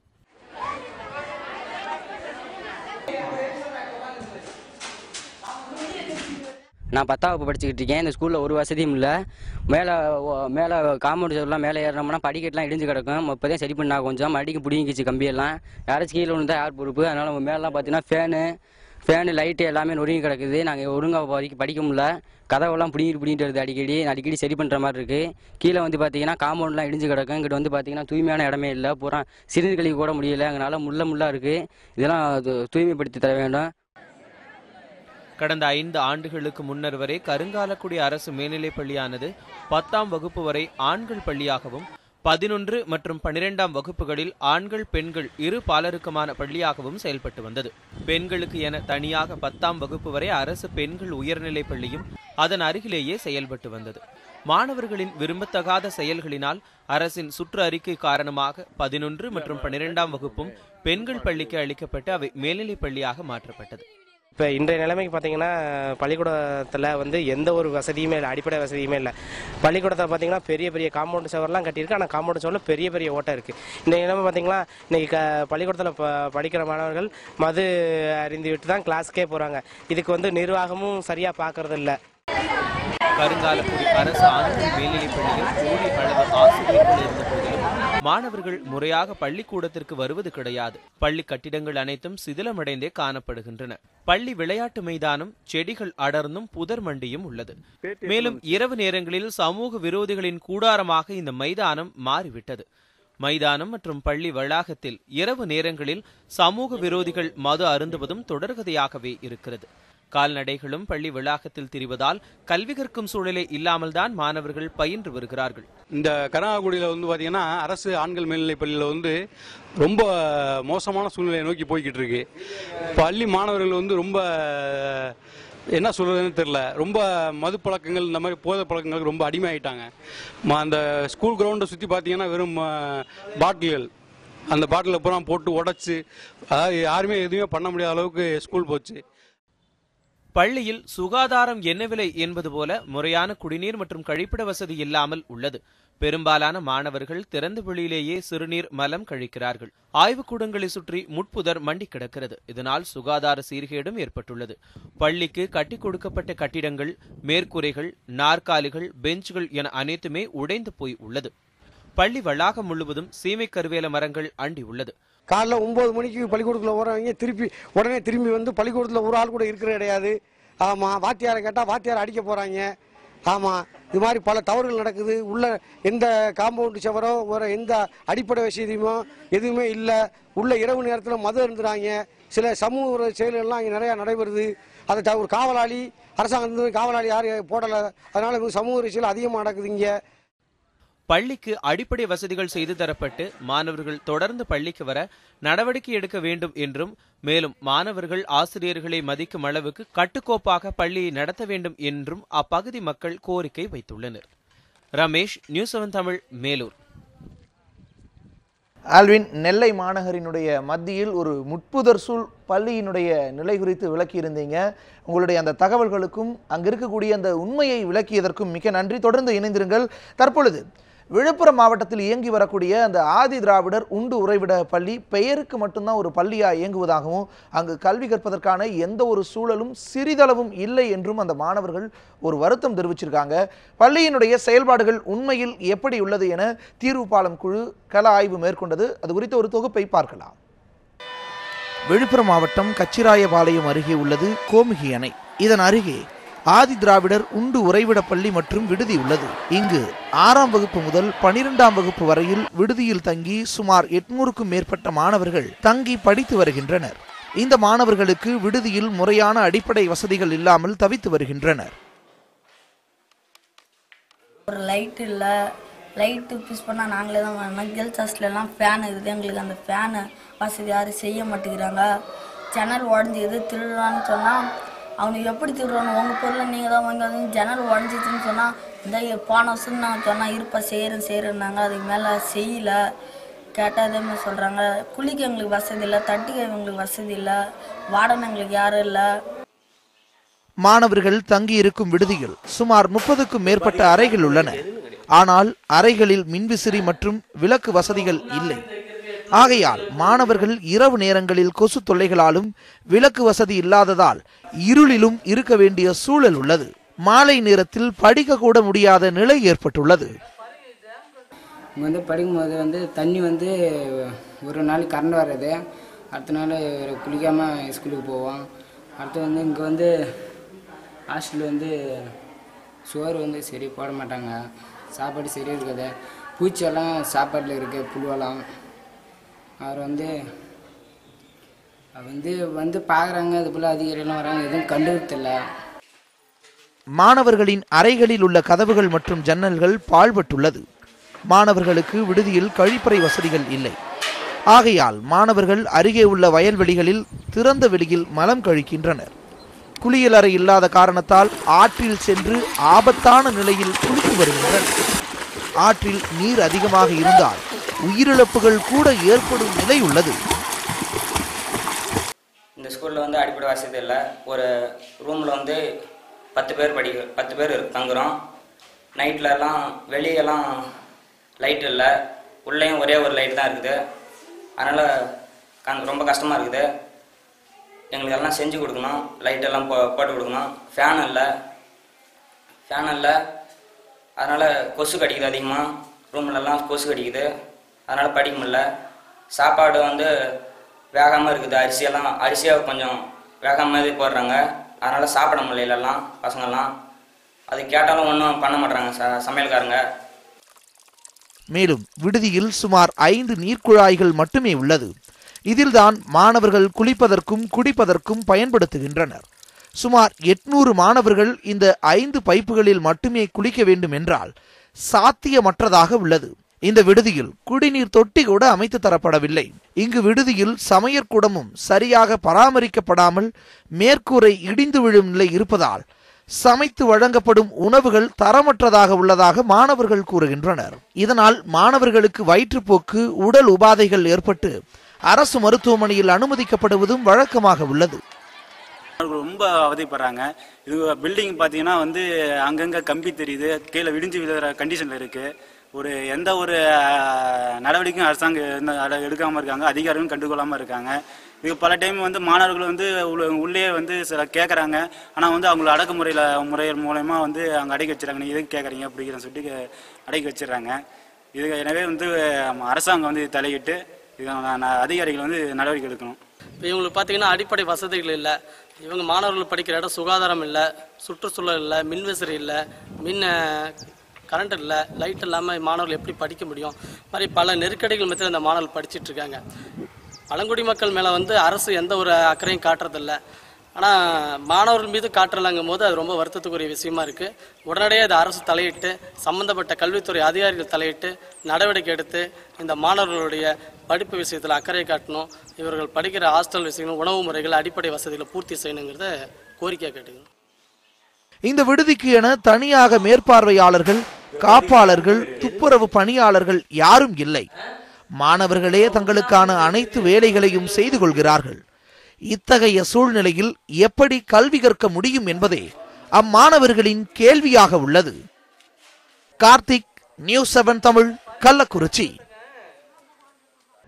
நான் 10ஆம் வகுப்பு படிச்சுக்கிட்டு இருக்கேன். இந்த ஸ்கூலில் ஒரு வசதியும் இல்லை. மேலே காம்பவுண்ட் சைடெலாம் மேலே ஏறினோம்னா படிக்கட்டுலாம் இடிஞ்சு கிடக்கும். இப்போ தான் சரி பண்ணா கொஞ்சம் மடிக்கு பிடிங்கிச்சு கம்பியெல்லாம். யாராச்சும் கீழே விழுந்தா யார் பொறுப்பு? அதனால் நம்ம மேலெலாம் பார்த்தீங்கன்னா ஃபேனு லைட்டு எல்லாமே நொறுங்கி கிடக்குது. நாங்கள் ஒழுங்காக படிக்க முடியல. கதவெல்லாம் பிடிங்கிட்டு வருது. அடிக்கடி சரி பண்ணுற மாதிரி இருக்குது. கீழே வந்து பார்த்தீங்கன்னா காம்பவுண்ட்லாம் இடிஞ்சு கிடக்கும். இங்கிட்ட வந்து பார்த்தீங்கன்னா தூய்மையான இடமே இல்லை. பூரா சிறுநீர் கழிவு கூட முடியல. எங்களால் முள்ளா இருக்குது. இதெல்லாம் தூய்மைப்படுத்தி தர வேண்டும். கடந்த 5 ஆண்டுகளுக்கு முன்னர் வரை கருங்காலக்குடி அரசு மேல்நிலைப்பள்ளியானது 10ஆம் வகுப்பு வரை ஆண்கள் பள்ளியாகவும் 11 மற்றும் 12ஆம் வகுப்புகளில் ஆண்கள் பெண்கள் இரு பாலருக்குமான பள்ளியாகவும் செயல்பட்டு வந்தது. பெண்களுக்கு என தனியாக 10ஆம் வகுப்பு வரை அரசு பெண்கள் உயர்நிலைப் பள்ளியும் அதன் அருகிலேயே செயல்பட்டு வந்தது. மாணவர்களின் விரும்பத்தகாத செயல்களினால் அரசின் சுற்று அறிக்கை காரணமாக 11 மற்றும் 12ஆம் வகுப்பும் பெண்கள் பள்ளிக்கு அளிக்கப்பட்டு அவை மேல்நிலைப் பள்ளியாக மாற்றப்பட்டது. இப்போ இன்றைய நிலைமைக்கு பார்த்தீங்கன்னா பள்ளிக்கூடத்தில் வந்து எந்த ஒரு வசதியுமே இல்லை, அடிப்படை வசதியுமே இல்லை. பள்ளிக்கூடத்தில் பார்த்தீங்கன்னா பெரிய காம்பவுண்ட் சவர்லாம் கட்டியிருக்கு. ஆனால் காம்பவுண்ட் சவரில் பெரிய ஓட்டை இருக்குது. இந்த நிலைமை பார்த்தீங்கன்னா இன்றைக்கி பள்ளிக்கூடத்தில் படிக்கிற மாணவர்கள் மது அறிந்து விட்டு தான் கிளாஸுக்கே போகிறாங்க. இதுக்கு வந்து நிர்வாகமும் சரியாக பார்க்கறது இல்லை. கருங்காலக்குடி அரசு ஆண்கள் மேல்நிலைப் பள்ளியில் போதிய அளவு ஆசிரியர்கள் இருந்த போதிலும் மாணவர்கள் முறையாக பள்ளிக்கூடத்திற்கு வருவது கிடையாது. பள்ளி கட்டிடங்கள் அனைத்தும் சிதிலமடைந்தே காணப்படுகின்றன. பள்ளி விளையாட்டு மைதானம் செடிகள் அடர்ந்தும் புதர் மண்டியும் உள்ளது. மேலும் இரவு நேரங்களில் சமூக விரோதிகளின் கூடாரமாக இந்த மைதானம் மாறிவிட்டது. மைதானம் மற்றும் பள்ளி வளாகத்தில் இரவு நேரங்களில் சமூக விரோதிகள் மது அருந்துவதும் தொடர்கதையாகவே இருக்கிறது. கால்நடைகளும் பள்ளி வளாகத்தில் திரிவதால் கல்வி கற்கும் சூழலே இல்லாமல் தான் மாணவர்கள் பயின்று வருகிறார்கள். இந்த கருங்காலக்குடியில் வந்து பார்த்தீங்கன்னா அரசு ஆண்கள் மேல்நிலைப் பள்ளியில் வந்து ரொம்ப மோசமான சூழ்நிலையை நோக்கி போய்கிட்டு இருக்கு. பள்ளி மாணவர்கள் வந்து ரொம்ப என்ன சொல்றதுன்னு தெரியல, ரொம்ப மது பழக்கங்கள், இந்த மாதிரி போதை பழக்கங்களுக்கு ரொம்ப அடிமையாயிட்டாங்க. அந்த ஸ்கூல் கிரவுண்டை சுற்றி பார்த்தீங்கன்னா வெறும் பாட்டில்கள், அந்த பாட்டிலை பூரா போட்டு உடைச்சு, அதாவது யாருமே எதுவுமே பண்ண முடியாத அளவுக்கு ஸ்கூல் போச்சு. பள்ளியில் சுகாதாரம் என்ன விலை என்பது போல முறையான குடிநீர் மற்றும் கழிப்பிட வசதி இல்லாமல் உள்ளது. பெரும்பாலான மாணவர்கள் திறந்த வெளியிலேயே சிறுநீர் மலம் கழிக்கிறார்கள். ஆய்வுக்கூடங்களை சுற்றி முட்புதர் மண்டி கிடக்கிறது. இதனால் சுகாதார சீர்கேடும் ஏற்பட்டுள்ளது. பள்ளிக்கு கட்டி கொடுக்கப்பட்ட கட்டிடங்கள், மேற்கூரைகள், நாற்காலிகள், பெஞ்சுகள் என அனைத்துமே உடைந்து போய் உள்ளது. பள்ளி வளாகம் முழுவதும் சீமை கருவேல மரங்கள் அண்டி உள்ளது. காலைல 9 மணிக்கு பள்ளிக்கூடத்தில் வரவங்க உடனே திரும்பி வந்து பள்ளிக்கூடத்தில் ஒரு ஆள் கூட இருக்கிற கிடையாது. ஆமாம், வாத்தியாரை கேட்டால் வாத்தியாரை அடிக்க போகிறாங்க. ஆமாம், இது மாதிரி பல தவறுகள் நடக்குது. உள்ள எந்த காம்பவுண்டு சவரோ ஒரு எந்த அடிப்படை வசதியுமோ எதுவுமே இல்லை. உள்ள இரவு நேரத்தில் மது இருந்துறாங்க. சில சமூக செயல்கள்லாம் இங்கே நிறையா நடைபெறுது. அதை ஒரு காவலாளி அரசாங்கத்தில் காவலாளி யாரும் போடலை. அதனால சமூக செயல் அதிகமாக நடக்குது இங்கே. பள்ளிக்கு அடிப்படை வசதிகள் செய்து தரப்பட்டு மாணவர்கள் தொடர்ந்து பள்ளிக்கு வர நடவடிக்கை எடுக்க வேண்டும் என்றும், மேலும் மாணவர்கள் ஆசிரியர்களை மதிக்கும் அளவுக்கு கட்டுக்கோப்பாக பள்ளியை நடத்த வேண்டும் என்றும் அப்பகுதி மக்கள் கோரிக்கை வைத்துள்ளனர். ரமேஷ், நியூஸ் 7 தமிழ், மேலூர். ஆல்வின், நெல்லை மாநகரினுடைய மத்தியில் ஒரு முட்புதர் சூழ் பள்ளியினுடைய நிலை குறித்து விளக்கியிருந்தீங்க. உங்களுடைய அந்த தகவல்களுக்கும் அங்கு இருக்கக்கூடிய அந்த உண்மையை விளக்கியதற்கும் மிக நன்றி. தொடர்ந்து இணைந்திருங்கள். தற்பொழுது விழுப்புரம் மாவட்டத்தில் இயங்கி வரக்கூடிய அந்த ஆதி திராவிடர் உண்டு உறைவிட பள்ளி பெயருக்கு மட்டும்தான் ஒரு பள்ளியாக இயங்குவதாகவும், அங்கு கல்வி கற்பதற்கான எந்த ஒரு சூழலும் சிறிதளவும் இல்லை என்றும் அந்த மாணவர்கள் ஒரு வருத்தம் தெரிவிச்சிருக்காங்க. பள்ளியினுடைய செயல்பாடுகள் உண்மையில் எப்படி உள்ளது என தீர்வு பாலம் குழு கள ஆய்வு மேற்கொண்டது. அது குறித்த ஒரு தொகுப்பை பார்க்கலாம். விழுப்புரம் மாவட்டம் கச்சிராயபாளையம் அருகே உள்ளது கோமுகி அணை. இதன் அருகே ஆதி திராவிடர் உண்டு உறைவிட பள்ளி மற்றும் விடுதி உள்ளது. இங்கு 6ஆம் வகுப்பு முதல் 12ஆம் வகுப்பு வரையில் விடுதியில் தங்கி சுமார் 800க்கும் மேற்பட்ட மாணவர்கள் தங்கி படித்து வருகின்றனர். இந்த மாணவர்களுக்கு விடுதியில் முறையான அடிப்படை வசதிகள் இல்லாமல் தவித்து வருகின்றனர். ஒரு லைட் இல்லை, லைட்டு ஃபிக்ஸ் பண்ணால் நாங்களே தான் வேணும். கேர்ள்ஸ் ஹாஸ்டல்லாம் ஃபேன் இருக்குது. எங்களுக்கு அந்த ஃபேனு வசதி யாரும் செய்ய மாட்டேங்கிறாங்க. ஜன்னல் உடஞ்சிது திருடுறான்னு சொன்னால் அவனுக்கு எப்படி திருடுறானு, உங்கள் பொருளை நீங்கள் தான் வாங்கி வந்து ஜன்னல் உடஞ்சிச்சுன்னு சொன்னால் இந்த போன வருஷம் நாங்கள் சொன்னால் இருப்பா செய்கிறேன்னாங்க. அதுக்கு மேலே செய்யலை. கேட்டால் அதேமாதிரி சொல்கிறாங்க. குளிக்க எங்களுக்கு வசதி இல்லை, தட்டிக்க எங்களுக்கு வசதி இல்லை, வார்டன் எங்களுக்கு யாரும் இல்லை. மாணவர்கள் தங்கி இருக்கும் விடுதியில் சுமார் 30க்கும் மேற்பட்ட அறைகள் உள்ளன. ஆனால் அறைகளில் மின்விசிறி மற்றும் விளக்கு வசதிகள் இல்லை. ஆகையால் மாணவர்கள் இரவு நேரங்களில் கொசு தொல்லைகளாலும் விளக்கு வசதி இல்லாததால் இருளிலும் இருக்க வேண்டிய சூழல் உள்ளது. மாலை நேரத்தில் படிக்க கூட முடியாத நிலை ஏற்பட்டுள்ளது. படிக்கும்போது தண்ணி ஒரு நாளைக்கு கரண்ட் வர்றது, அடுத்த நாள் குளிக்காமல் ஸ்கூலுக்கு போவோம். அடுத்து இங்கே ஹாஸ்டல் சோறு சரி போட மாட்டாங்க, சாப்பாடு சரியாக இருக்குது, பூச்சியெல்லாம் சாப்பாட்டில் இருக்குது, புழுவெல்லாம். அவர் பார்க்குறாங்க, அது போல் அதிகாரிலாம் வராங்க, எதுவும் கண்டுபிடித்தில்ல. மாணவர்களின் அறைகளில் உள்ள கதவுகள் மற்றும் ஜன்னல்கள் பாழ்பட்டுள்ளது. மாணவர்களுக்கு விடுதியில் கழிப்பறை வசதிகள் இல்லை. ஆகையால் மாணவர்கள் அருகே உள்ள வயல்வெளிகளில் திறந்த வெளியில் மலம் கழிக்கின்றனர். குளியலறை இல்லாத காரணத்தால் ஆற்றில் சென்று ஆபத்தான நிலையில் குளித்து வருகின்றனர். ஆற்றில் நீர் அதிகமாக இருந்தால் உயிரிழப்புகள் கூட ஏற்படும் நிலை உள்ளது. இந்த ஸ்கூலில் அடிப்படை வசதி இல்லை. ஒரு ரூமில் 10 பேர் தங்குறோம். நைட்லலாம் வெளியெல்லாம் லைட் இல்லை, உள்ளேயும் ஒரே ஒரு லைட் தான் இருக்குது. அதனால் ரொம்ப கஷ்டமாக இருக்குது. எங்களுக்கு எல்லாம் செஞ்சு கொடுக்கணும், லைட்டெல்லாம் போட்டு கொடுக்கணும். ஃபேன் இல்லை, அதனால் கொசு கடிக்குது அதிகமாக. ரூம்லலாம் கொசு கடிக்குது, அதனால் படிக்க முடியல. சாப்பாடு வேகாமல் இருக்குது. அரிசியாக கொஞ்சம் வேகாமல் போடுறாங்க, அதனால் சாப்பிட முடியலாம் பசங்கள்லாம். அது கேட்டாலும் ஒன்றும் பண்ண மாட்டாங்க சமையல்காரங்க. மேலும் விடுதியில் சுமார் 5 நீர்க்குழாய்கள் மட்டுமே உள்ளது. இதில்தான் மாணவர்கள் குளிப்பதற்கும் குடிப்பதற்கும் பயன்படுத்துகின்றனர். சுமார் 800 மாணவர்கள் இந்த 5 பைப்புகளில் மட்டுமே குளிக்க வேண்டும் என்றால் சாத்தியமற்றதாக உள்ளது. இந்த விடுதியில் குடிநீர் தொட்டி கூட அமைத்து தரப்படவில்லை. இங்கு விடுதியில் சமையற்கூடமும் சரியாக பராமரிக்கப்படாமல் மேற்கூரை இடிந்து விழும் நிலை இருப்பதால் சமைத்து வழங்கப்படும் உணவுகள் தரமற்றதாக உள்ளதாக மாணவர்கள் கூறுகின்றனர். இதனால் மாணவர்களுக்கு வயிற்றுப்போக்கு, உடல் உபாதைகள் ஏற்பட்டு அரசு மருத்துவமனையில் அனுமதிக்கப்படுவதும் வழக்கமாக உள்ளது. ரொம்ப அவதிப்படுறாங்க. இது பில்டிங் பார்த்தீங்கன்னா வந்து அங்கங்கே கம்பி தெரியுது, கீழே விடிஞ்சு விழுகிற கண்டிஷனில் இருக்குது. எந்த ஒரு நடவடிக்கையும் அரசாங்கம் எடுக்காமல் இருக்காங்க, அதிகாரிகளும் கண்டுகொள்ளாமல் இருக்காங்க. இது பல டைம் வந்து மாணவர்கள் வந்து உள்ளே வந்து சில கேட்குறாங்க, ஆனால் வந்து அவங்கள அடக்குமுறை மூலயமா வந்து அங்கே அடக்கி வச்சுறாங்க. நீங்கள் எதுக்கு கேட்குறீங்க அப்படிங்கிற சொல்லிட்டு அடக்கி வச்சிடறாங்க. இது எனவே வந்து அரசாங்கம் வந்து தலையிட்டு இது அதிகாரிகள் வந்து நடவடிக்கை எடுக்கணும். இப்போ இவங்களுக்கு பார்த்தீங்கன்னா அடிப்படை வசதிகள் இல்லை. இவங்க மாணவர்கள் படிக்கிற இடம் சுகாதாரம் இல்லை, சுற்றுச்சூழல் இல்லை, மின்விசிறி இல்லை, கரண்ட் இல்லை, லைட் இல்லாமல் மாணவர்கள் எப்படி படிக்க முடியும்? மாதிரி பல நெருக்கடிகள் மத்தியில் இந்த மாணவர்கள் படிச்சுட்டு இருக்காங்க. பழங்குடி மக்கள் மேலே வந்து அரசு எந்த ஒரு அக்கறையும் காட்டுறதில்ல. ஆனால் மாணவர்கள் மீது காட்டுறலாங்கும் போது அது ரொம்ப வருத்தத்துக்குரிய விஷயமா இருக்குது. உடனடியாக இது அரசு தலையிட்டு சம்மந்தப்பட்ட கல்வித்துறை அதிகாரிகள் தலையிட்டு நடவடிக்கை எடுத்து இந்த மாணவர்களுடைய படிப்பு விஷயத்தில் அக்கறை காட்டணும். இவர்கள் படிக்கிற ஹாஸ்டல் விஷயங்கள், உணவு முறைகள், அடிப்படை வசதிகளை பூர்த்தி செய்யணுங்கிறத கோரிக்கையாக கேட்டுக்கணும். இந்த விடுதிக்கு என தனியாக மேற்பார்வையாளர்கள், காப்பாளர்கள், துப்புரவு பணியாளர்கள் யாரும் இல்லை. மாணவர்களே தங்களுக்கான அனைத்து வேலைகளையும் செய்து கொள்கிறார்கள். இத்தகைய சூழ்நிலையில் எப்படி கல்வி கற்க முடியும் என்பதே அம்மாணவர்களின் கேள்வியாக உள்ளது. கார்த்திக், நியூஸ் 7 தமிழ், கள்ளக்குறிச்சி.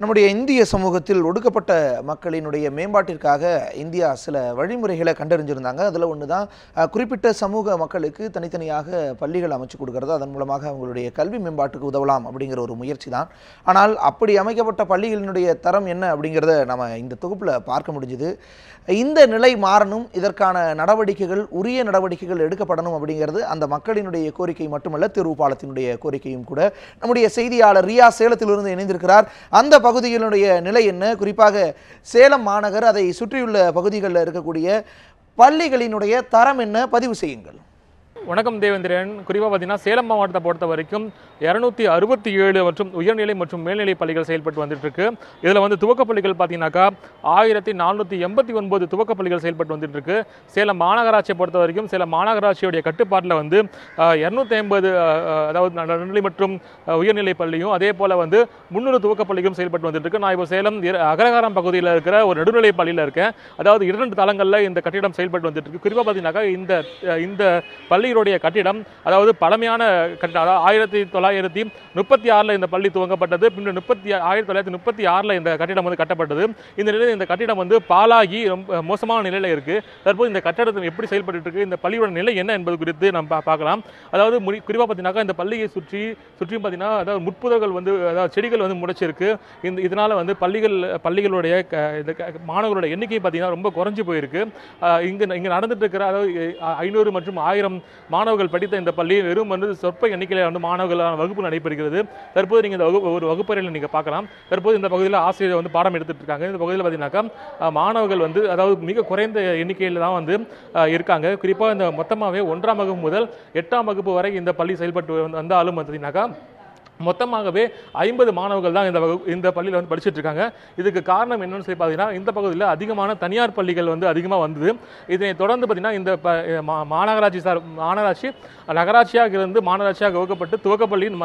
நம்முடைய இந்திய சமூகத்தில் ஒடுக்கப்பட்ட மக்களினுடைய மேம்பாட்டிற்காக இந்தியா சில வழிமுறைகளை கண்டறிஞ்சிருந்தாங்க. அதில் ஒன்று தான் குறிப்பிட்ட சமூக மக்களுக்கு தனித்தனியாக பள்ளிகள் அமைச்சு கொடுக்கறது, அதன் மூலமாக அவங்களுடைய கல்வி மேம்பாட்டுக்கு உதவலாம் அப்படிங்கிற ஒரு முயற்சி தான். ஆனால் அப்படி அமைக்கப்பட்ட பள்ளிகளினுடைய தரம் என்ன அப்படிங்கிறத நம்ம இந்த தொகுப்பில் பார்க்க முடிஞ்சுது. இந்த நிலை மாறணும், இதற்கான நடவடிக்கைகள், உரிய நடவடிக்கைகள் எடுக்கப்படணும் அப்படிங்கிறது அந்த மக்களினுடைய கோரிக்கை மட்டுமல்ல, திருவுபாலத்தினுடைய கோரிக்கையும் கூட. நம்முடைய செய்தியாளர் ரியா சேலத்திலிருந்து இணைந்திருக்கிறார். அந்த பகுதிகளுடைய நிலை என்ன, குறிப்பாக சேலம் மாநகர் அதை சுற்றியுள்ள பகுதிகளில் இருக்கக்கூடிய பள்ளிகளினுடைய தரம் என்ன, பதிவு செய்யுங்கள். வணக்கம் தேவேந்திரன். குறிப்பாக பார்த்தீங்கன்னா சேலம் மாவட்டத்தை பொறுத்த வரைக்கும் 267 மற்றும் உயர்நிலை மற்றும் மேல்நிலை பள்ளிகள் செயல்பட்டு வந்துட்டு இருக்கு. இதில் வந்து துவக்க பள்ளிகள் பார்த்தீங்கன்னாக்கா 1489 துவக்க பள்ளிகள் செயல்பட்டு வந்துட்டு இருக்கு. சேலம் மாநகராட்சியை பொறுத்த வரைக்கும் சேலம் மாநகராட்சியுடைய கட்டுப்பாட்டில் வந்து 250 அதாவது நடுநிலை மற்றும் உயர்நிலை பள்ளியும் அதே போல வந்து 300 துவக்க பள்ளிகளும் செயல்பட்டு வந்துட்டு இருக்கு. நான் இப்போ சேலம் அகரகாரம் பகுதியில் இருக்கிற ஒரு நடுநிலை பள்ளியில் இருக்கேன். அதாவது 2 தளங்களில் இந்த கட்டிடம் செயல்பட்டு வந்துட்டு இருக்கு. குறிப்பாக பார்த்தீங்கன்னாக்கா இந்த பள்ளி கட்டிடம் அதாவது பழமையான கட்டிடம். அதாவது 1936 இந்த பள்ளி துவங்கப்பட்டது. பின்னர் 1936 இந்த கட்டிடம் வந்து கட்டப்பட்டது. இந்த நிலையில் இந்த கட்டிடம் வந்து பாலாகி ரொம்ப மோசமான நிலையில இருக்கு. தற்போது இந்த கட்டடத்தை எப்படி செயல்பட்டு இருக்கு, இந்த பள்ளியோட நிலை என்ன என்பது குறித்து நம்ம பார்க்கலாம். அதாவது குறிப்பாக பார்த்தீங்கன்னா இந்த பள்ளியை சுற்றியும் பார்த்தீங்கன்னா அதாவது முட்புதர்கள் வந்து அதாவது செடிகள் வந்து முளைச்சிருக்கு. இதனால வந்து பள்ளிகளுடைய மாணவர்களுடைய எண்ணிக்கை பார்த்தீங்கன்னா ரொம்ப குறைஞ்சி போயிருக்கு. இங்க நடந்துட்டு இருக்கிற அதாவது 500 மற்றும் 1000 மாணவர்கள் படித்த இந்த பள்ளி வெறும் வந்து சொற்ப எண்ணிக்கையில் வந்து மாணவர்களான வகுப்பு நடைபெறுகிறது. தற்போது நீங்கள் இந்த ஒரு வகுப்பறையில் நீங்கள் பார்க்கலாம். தற்போது இந்த பகுதியில் ஆசிரியர் வந்து பாடம் எடுத்துட்டு இருக்காங்க. இந்த பகுதியில் பார்த்தீங்கன்னாக்கா மாணவர்கள் வந்து அதாவது மிக குறைந்த எண்ணிக்கையில் தான் வந்து இருக்காங்க. குறிப்பாக இந்த மொத்தமாகவே 1ஆம் வகுப்பு முதல் 8ஆம் வகுப்பு வரை இந்த பள்ளி செயல்பட்டு வந்தாலும் பார்த்தீங்கன்னாக்கா மொத்தமாகவே 50 மாணவர்கள் தான் இந்த பள்ளியில் வந்து படிச்சுட்டு இருக்காங்க. இதுக்கு காரணம் என்னன்னு சொல்லி பார்த்தீங்கன்னா இந்த பகுதியில் அதிகமான தனியார் பள்ளிகள் வந்து அதிகமாக வந்தது. இதனை தொடர்ந்து பார்த்தீங்கன்னா இந்த மாநகராட்சி நகராட்சியாக இருந்து மாநகராட்சியாக வகுக்கப்பட்டு துவக்கப்பள்ளியின்